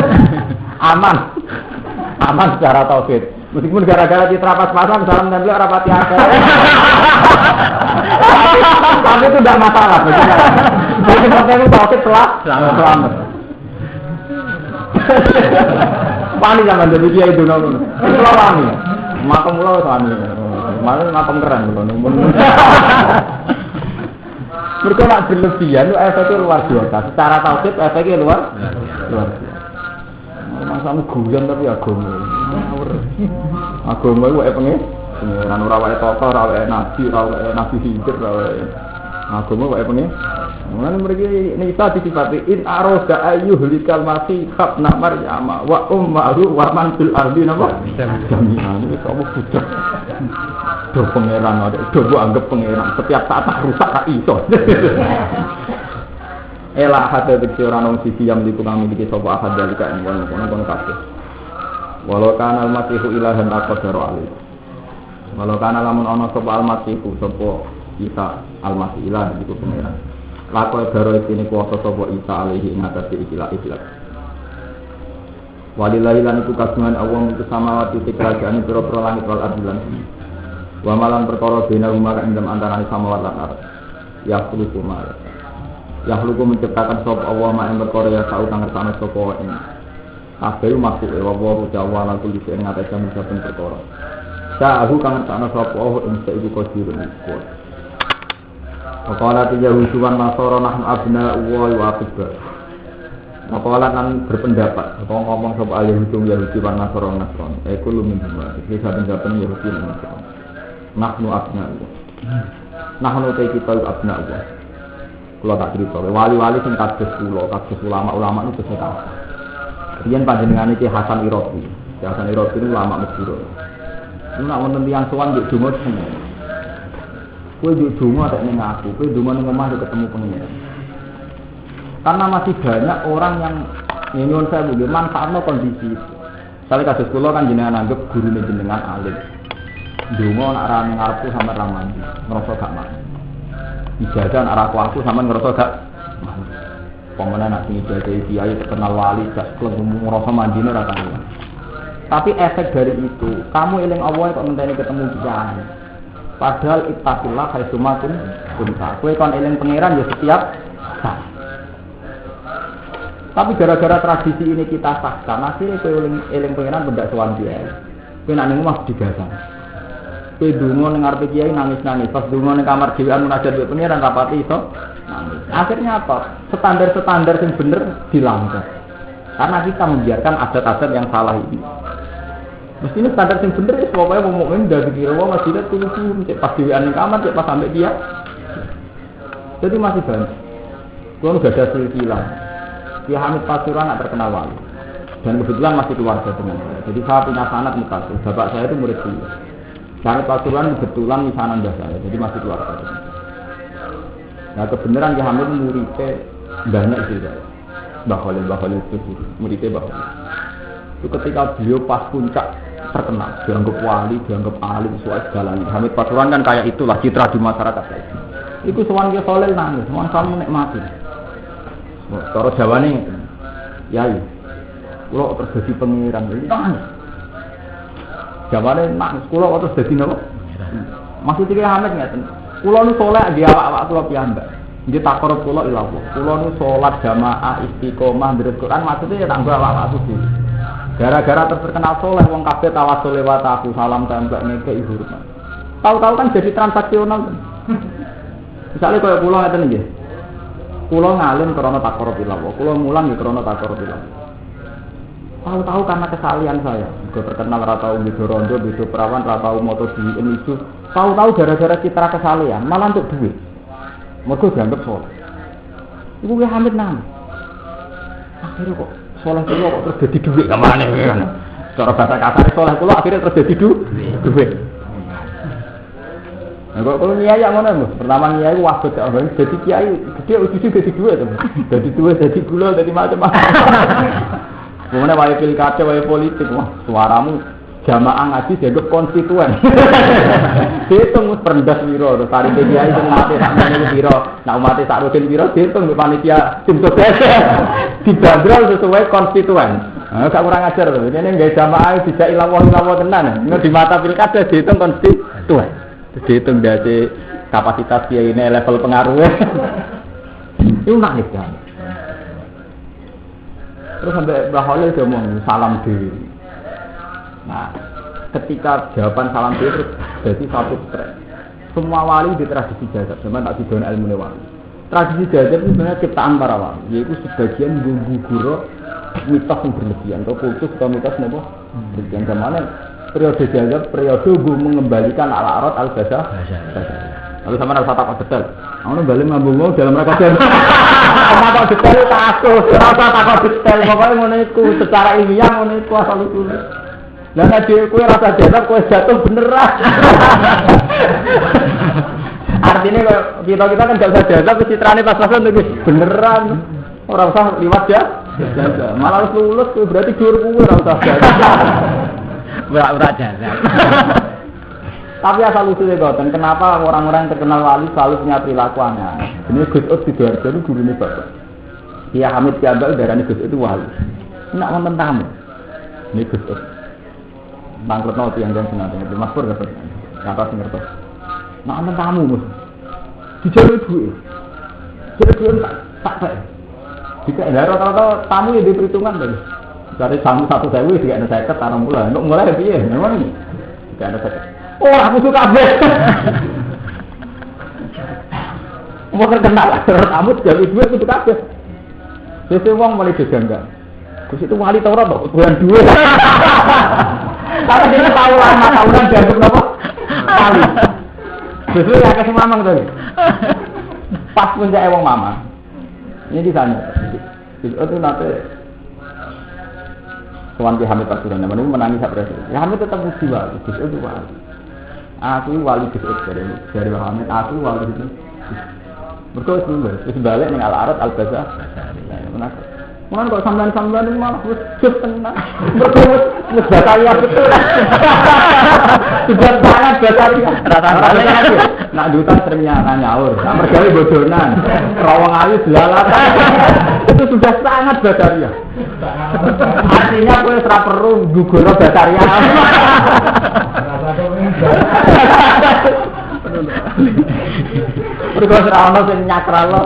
Aman secara tauhid. Meskipun gara-gara citra pas-pasan salam dan beliau rapati akal. Tapi itu tidak masalah. Jadi kalau tauhid selamat. Pani zaman jadi dia itu nol. Selamat. Makam lo sami. Malah makam keren lo. Mereka nak berlebihan itu efeknya luar biasa. Secara tauhid efeknya luar biasa. Masamu guyon tapi agama. Agama itu pengen ora wae tokoh, ora wae nabi hidup, ora wae agama wae pengen. Mulane mriki nisa disifati in aroda ayyuhlikal masih khabna maryam wa ummuhu wa man fil ardi napa? Jami'an iki kok budak. Do pangeran ada, do anggap pangeran setiap saat tak rusak tak iso. Ela hada dikse ora nang sisi yang diku kami iki sapa ahad dalika ing kono kabeh. Walau kana al-masihu ilahan aqdaru alih. Walau kana lamun ana sapa al-masihu sapa Isa al-masih ilah diku pangeran. Lakon daro iki kuwasa sapa Isa alaihi ing atase ikilah. Walillahi lan iku kagungan Allah itu samawati kerajaan pira-pira langit wal ardi lan wa malan perkara bena rumah ing dalem antarané samawat lan ardh. Ya khuluqu ma ya khuluqu menciptakan sapa Allah mak ing perkara ya tau kang ngersane sapa ing kabeh makhluk wa wa jawa lan kuwi sing ngatas saben perkara. Sa'ahu kang ngersane sapa Allah ing saiku qadirun kuat. Maqala Yahudi wan Nasara nahnu abna'u wa akhibba. Maqala nan berpendapat atau ngomong sapa Yahudi wan Nasara Nasrani. Kulo minhum. Iki saben-saben Yahudi lan Nasrani. Nahnu abna'u. Nahnu kita abna'u. Kulo tak cerita wali-wali sing kados kula, kados ulama-ulama niku kese ta. Riyen panjenengane Ki Hasan Iraqi. Ki Hasan Iraqi niku ulama Mesir. Nek wonten tiyang sowan njuk donga seneng. Kowe njuk donga tek ning aku, kowe donga ning omah ketemu pengen. Karena masih banyak orang yang nyuwun saya nggih manfaatno kondisi. Sale kados kula kan jenengan anggap gurune jenengan alim. Donga nek ra ning ngarepku sampe ra mandi, ngrasa gak mandi. Ijazah nek aku sampean ngrasa gak mandi. Pemene nek ijazah kiai terkenal wali gak ngrasa mandine ora tau. Tapi efek dari itu, kamu eling Allah kok ngenteni ketemu kiai. Padahal ittaqillah haitsuma kunta. Kowe kon eling pangeran ya setiap saat. Tapi gara-gara tradisi ini kita sahkan, akhirnya kowe eling pangeran benda sowan kiai. Kowe nek ning omah digasan. Kowe donga ning ngarepe kiai nangis-nangis, pas donga ning kamar dhewean munajat karo pangeran rapati iso nangis. Akhirnya apa? Standar-standar yang bener dilanggar. Karena kita membiarkan adat-adat yang salah ini. Mestinya standar yang bener ya pokoknya wong mukmin udah dikira wong masjid tulu-tulu cek pas dhewean ning kamar cek pas sampai dia. Jadi masih banyak. Kulo gak ada silsilah. Ki Hamid Pasuruan tak terkenal wali. Dan kebetulan masih keluarga dengan saya. Jadi saya punya sanad mutasil. Bapak saya itu murid beliau. Hamid Pasuruan kebetulan misanan mbah saya. Jadi masih keluarga. Nah kebenaran Ki Hamid muridnya banyak sih saya. Mbah Khalil itu muridnya Mbah Khalil. Itu ketika beliau pas puncak terkenal, dianggap wali, dianggap alim, sesuai segalanya. Hamid Pasuruan kan kayak itulah citra di masyarakat saya. Itu sowan Ki Khalil nangis, sowan kamu nikmati. Cara Jawane yai. Kula terus dadi pengiran iki nangis. Jawane nangis kula terus dadi napa? Maksud iki Hamid ngeten. Kula nu saleh di awak-awak kula piyambak. Nggih takorup kula ila Allah. Kula nu salat jamaah istiqomah ndherek Quran maksudnya ya tanggo awak-awak suci. Gara-gara terkenal saleh wong kabeh tawasul lewat aku salam tembak ngeke hormat. Tahu-tahu kan jadi transaksional. Misalnya kaya kula ngeten nggih. Kula ngalim krana takorup ila Allah. Kula mulang nggih krana takorup ila Allah. Tahu-tahu karena kesalahan saya, gue terkenal ratau bido rondo, bido perawan, ratau moto di itu. Tahu-tahu gara-gara citra kesalahan, malah untuk duit. Mereka dianggap soleh. Ibu gue Hamid nang. Akhirnya kok soleh kulo kok terus jadi duit kemana kan? Cara bahasa kasar soleh kulo akhirnya terus jadi duit. Nah, kalau nyai yang mana mas? Pertama nyai wabut ya, jadi kiai gede ujungnya jadi duit, jadi gula, jadi macam-macam. Kemudian wajib pilkada, wajib politik, wah suaramu jamaah ngaji dianggap konstituen. Dihitung perendah wiro, tari kiai itu umatnya tak menjadi wiro, nah umatnya tak rutin wiro, dihitung panitia tim sukses dibanderol sesuai konstituen. Gak kurang ajar loh, ini nggak jamaah tidak ilawoh tenan. Ini di mata pilkada dihitung konstituen, dihitung dari kapasitas kiai ini level pengaruhnya. Itu nangis kan. Terus sampai Baholil dia ngomong salam diri. Nah, ketika jawaban salam diri terus jadi satu tren. Semua wali di tradisi jazab, zaman tak didono ilmu wali. Tradisi jazab itu sebenarnya ciptaan para wali, yaitu sebagian guru mitos yang berlebihan, atau kultus atau mitos apa? Berlebihan zamane periode jazab, periode mengembalikan al-arad al-basa. Lalu sama rasa takut detail. Aku balik ngambung dalam rangka jazab. Takut detail takut, rasa takut detail. Pokoknya ngono iku secara ilmiah ngono iku asal usul. Lah nek kowe rasa jazab kowe jatuh beneran. Artinya kita kan gak usah jazab citrane pas-pasan terus beneran. Ora usah liwat ya. Malah harus lulus berarti jur kowe ora usah jazab. Ora jazab. Tapi asal usulnya boten, kenapa orang-orang yang terkenal wali selalu punya perilaku aneh? Ini Gus Ud Sidoarjo itu gurunya bapak. Dia Hamid Kiambal darahnya Gus Ud itu wali. Nak wonten tamu. Ini Gus Ud. Bangkrut nol tiang dan senang dengan Mas Pur dapat. Kata sing ngertos. Nak wonten tamu mus. Dijaluk duit. Duit tak tak. Jika rata-rata tamu yang diperhitungkan tadi. Dari tamu 1.000 jika ada 50 tarung bulan. Untuk mulai piye? Memang ini. Jika ada 50. Oh, aku suka kabeh. Mau terkenal kamu jadi duit kudu kabeh. Sesuk wong mulai janggal. Gus itu wali ta ora kok tuan duit. Tapi dia tahu lama tahunan dianggap napa? Wali. Sesuk ya kasih mamang tadi. Pas puncak wong mama. Ini di sana. Itu nanti Tuan Ki Hamid Pasuruan namanya menangis sampai ya Hamid tetap muji wali. Gus itu wali. Aku wali Gus dari Muhammad, aku wali itu. Berkau itu balik nih al-arad al-basa. Mungkin kok sambilan itu malah wujud tenang. Berkau Zakaria betul. Sudah sangat Zakaria. Rata-rata aja. Nak duta seringnya nyaur. Nak mergawe bodonan. Rawang ayu belalatan. Itu sudah sangat Zakaria. Artinya kowe ora perlu gugur Zakaria. Berkau serana sing nyakralo.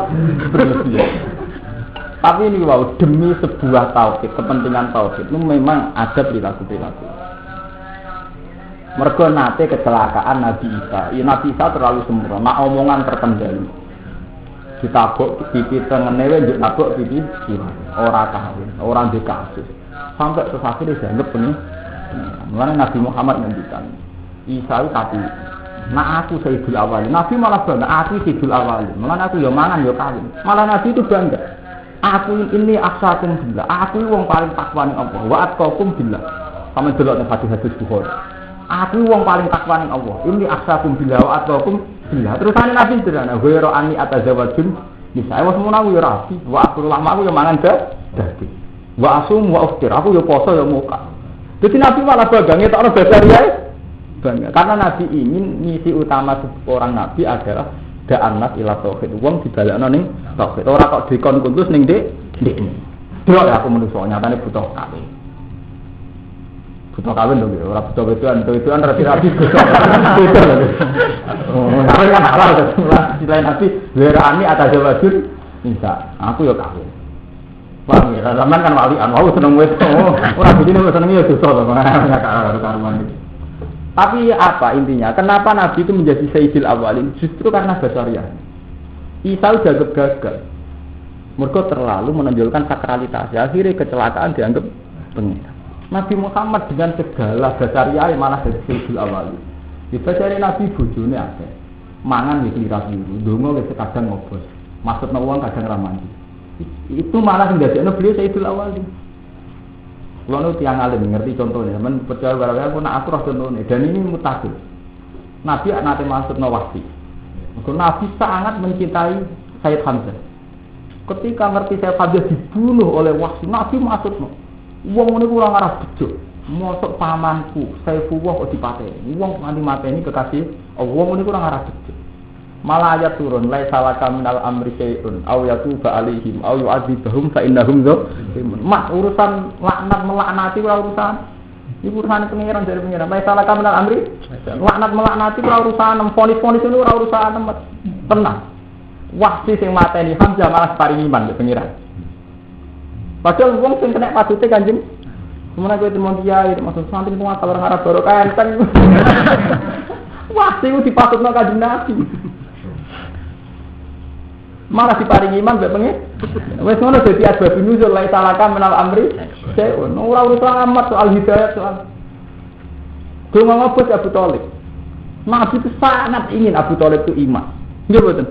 Tapi ini wow, demi sebuah tauhid, kepentingan tauhid itu memang ada perilaku-perilaku. Mergo nate kecelakaan Nabi Isa. Ya Nabi Isa terlalu sempurna, omongan terkendali. Ditabuk pipi tengene wae njuk tabuk pipi kiri. Ora kawin, ora ndek kasus. Sampai akhirnya dianggap ini. Mulane Nabi Muhammad ngendikan, Isa itu kati. Nah aku Sayyidul Awalin. Nabi malah bangga, aku Sayyidul Awalin. Malah aku ya mangan ya kawin. Malah Nabi itu bangga. Aku ini aksakum billah. Aku wong paling takwa ning Allah. Wa atqakum billah. Sampe delok ning hadis-hadis Bukhari. Aku wong paling takwa ning Allah. Ini aksakum billah wa atqakum billah. Terusane Nabi sederhana, "Ghairu anni atazawwajun nisa." Wes mun aku ya rabi, wa aku lama aku ya mangan dadi. Wa asum wa uftir. Aku ya poso ya muka. Jadi Nabi malah bangga ngetokno basaria. Bangga karena Nabi ingin misi utama seorang nabi adalah da'anat ila tauhid. Wong dibalekno ning tauhid. Ora kok dikon kuntus ning ndekne. Delok ya aku menungso nyatane butuh kawin. Butuh kawin lho, ora butuh wedoan rapi-rapi butuh. Oh, kawin kan halal to. Selain Nabi, werani atas wajib insya. Aku ya kawin. Wah, ya zaman kan walian, mau seneng wis. Ora begini wis seneng ya dosa to. Karuan iki. Tapi apa intinya? Kenapa Nabi itu menjadi Sayyidil Awalin? Justru karena basariah. Isa udah gagal. Mereka terlalu menonjolkan sakralitas. Akhirnya kecelakaan dianggap pengira. Nabi Muhammad dengan segala basaria malah jadi sayyidul awwalin. Dibacari Nabi bojone akeh. Mangan wis lirat-liru, ndonga wis kadang ngobos. Maksudna wong kadang ra mandi. Itu malah ndadekno beliau sayyidul awwalin. Kulo nu tiyang alim ngerti contohnya, men percaya barang aku nak aku roh contohnya dan ini mutakhir. Nabi nate maksudna wahsi. Nabi sangat mencintai Sayyid Hamzah. Ketika ngerti Sayyid Hamzah dibunuh oleh Wahsy, Nabi maksudno, wong ngene kurang arah bejo. Mosok pamanku Saifullah kok dipateni. Wong nganti mateni kekasih, wong ngene kurang arah bejo. Malah ayat turun, la salaka minal amri syai'un aw yatuba alaihim aw yu'adzibahum fa innahum zalimun. Mak urusan laknat melaknati ora urusan. Iki urusan pengiran dari pengiran. La salaka minal amri, laknat melaknati ora urusan, fonis-fonis itu ora urusan tenang. Wahsy sing mateni Hamzah malah paring iman ke pengiran. Padahal wong sing kena patute Kanjeng. Semana kowe temon kiai, maksud santri semua kalau ngarep barokah enten. Wahsy ku dipatutno Kanjeng Nabi. Malah diparingi iman mbek pengen. Wis ngono dadi asbab nuzul la salaka minal amri syai'un. Ora urusan amat soal hidayah soal. Donga ngobos Abu Thalib. Nabi itu sangat ingin Abu Thalib itu iman. Nggih mboten.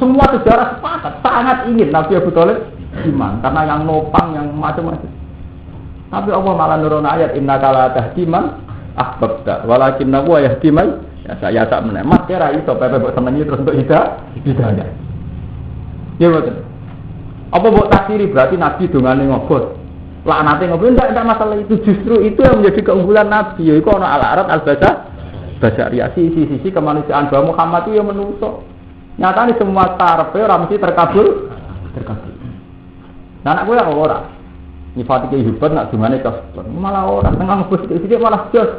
Semua sejarah sepakat sangat ingin Nabi Abu Thalib iman karena yang nopang yang macam-macam. Tapi Allah malah nurun ayat innaka la tahdi man ahbabta walakinna huwa yahdi man ya sak meneh. Mas kira iso pepe mbok senengi terus untuk hidayah. Ya betul. Apa buat taksiri berarti Nabi dongane ngobot. Laknate ngobot ndak masalah itu, justru itu yang menjadi keunggulan Nabi. Yaiku ana al-arat al-basariyah sisi kemanusiaan bahwa Muhammad itu yang menungso. Nyatane semua karepe ora mesti terkabul. Nah anak kowe ora. Nyifati kehidupan nak dongane kasbon. Malah ora tengah ngobot sithik malah jos.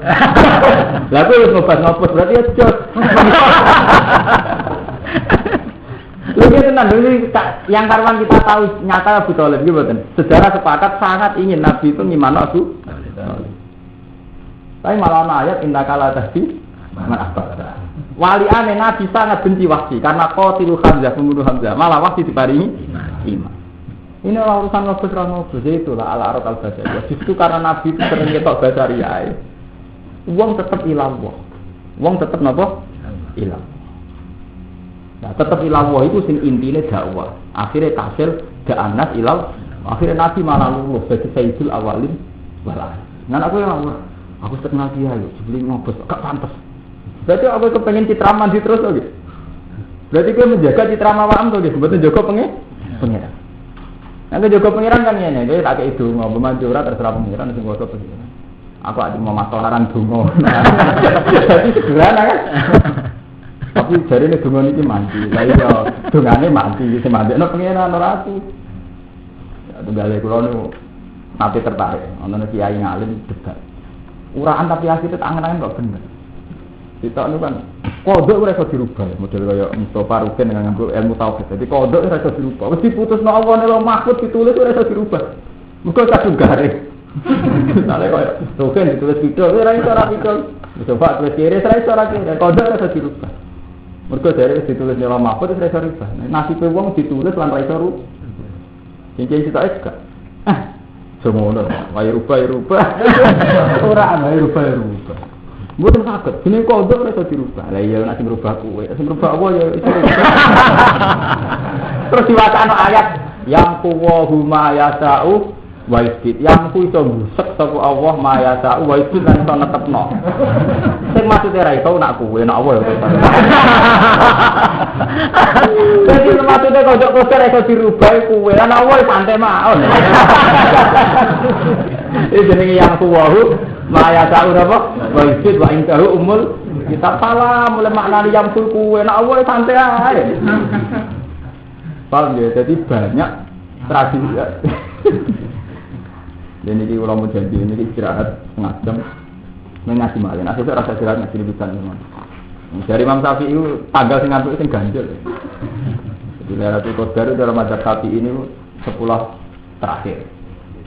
Lah kowe wis ngobot berarti ya jos. Lebih tenang, yang karwan kita tahu nyata Abu Thalib gitu kan. Sejarah sepakat sangat ingin Nabi itu ngimano Abu Thalib. Tapi malah ayat innaka la tahdi man ahbabta. Waliane Nabi sangat benci Wahsy karena qatilu Hamzah, pembunuh Hamzah. Malah Wahsy diparingi iman. Ini urusan ngobos itulah al-arat al-basariyah. Justru karena Nabi sering ketok basariyah. Wong tetep ilang wong. Wong tetep napa? Ilang. Nah, tetap ilawah itu sing intine dakwah. Akhirnya kasil da'anas ilaw. Akhirnya Nabi malah lulus jadi sayyidul awalin wal akhirin. Nah aku yang aku terkenal dia yuk, sebeli ngobos, gak pantas. Berarti aku kepengen citra mandi terus oke. Berarti gue menjaga citra mawam tuh, sebetulnya Joko pengiran. Nanti Joko pengiran kan ini, dia tak kayak itu ngobrol manjura terserah pengiran, sing gue pengiran. Aku ada mau matolaran dungo. Jadi sederhana kan. Tapi jari ini dungan ini mandi, saya ya dungannya mandi, saya mandi, no pengiran ora aku. Ya tunggalnya kulo nu nanti tertarik, nonton kiai ngalim debat. Uraan tapi akhirnya tangan-tangan kok bener. Kita nu kan kodok ora iso dirubah, model kaya Mustafa Rukin dengan ilmu tauhid. Jadi kodok ora iso dirubah, wis diputusno Allah nek mahfud ditulis ora iso dirubah. Muga kadung garing. Misalnya kaya Rukin ditulis video ora iso ora video. Mustafa tulis kiri ora iso ora kiri, kodok ora iso dirubah. Mergo dari ditulis nilai mahfud itu rasa rubah. Nasibnya wong ditulis lan rasa rubah. Cincin sitok es gak? Semono, wae rubah. Ora ana rubah. Mboten saged. Jenenge kodok rasa dirubah. Lah iya nek sing rubah kuwe, sing rubah apa ya iso. Terus diwacana ayat yang kuwahu ma yasau wa isbit. Yang ku iso busek sapa Allah ma yasau wa isbit lan iso netepno. Sing maksude ra iso nak kuwe nak apa ya. Jadi maksude kodok-kodok iso dirubah kuwe lan apa santai mawon. Iki jenenge yang kuwahu maya ta'u apa? Wa isid wa intahu umul kita salah mulai maknani yang kuwe nak apa santai ae. Paham ya? Jadi banyak tradisi. Dan ini kalau mau janji ini istirahat setengah jam mengasih malin. Asal saya rasa istirahat ngasih lebihan teman. Dari Imam Syafi'i itu tanggal sing ngantuk sing ganjil. Jadi Lailatul Qadar dalam mazhab Syafi'i ini 10 terakhir.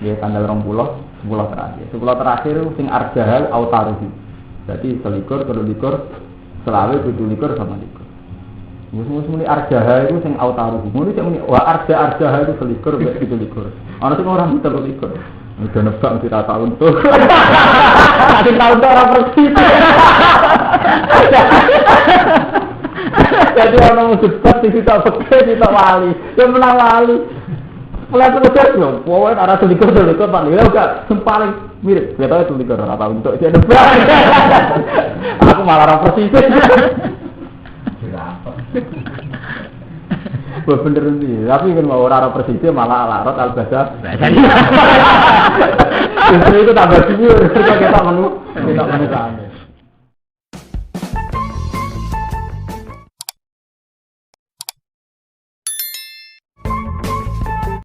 Dia tanggal 20, 10 terakhir. 10 terakhir itu sing arjahal autaruhi. Jadi selikur, telulikur, selawe, tujulikur sama likur. Musuh-musuh arjahal itu sing autaruhi. Muni sing wa arjahal itu selikur, tujulikur. Ana sing orang telulikur. Udah nebak mesti tak tahu tuh. Kasih tahu tuh orang persis. Jadi orang mau debat di situ fakir di wali, yang menang wali. Mulai terus loh, pokoknya arah selingkuh Pak. Ya enggak, paling mirip. Kita tahu selingkuh orang tahu untuk dia debat. Aku malah orang persis. Bener nih, tapi kan mau orang persisnya malah alarot al-basa. Itu tambah sih, kita menu sana.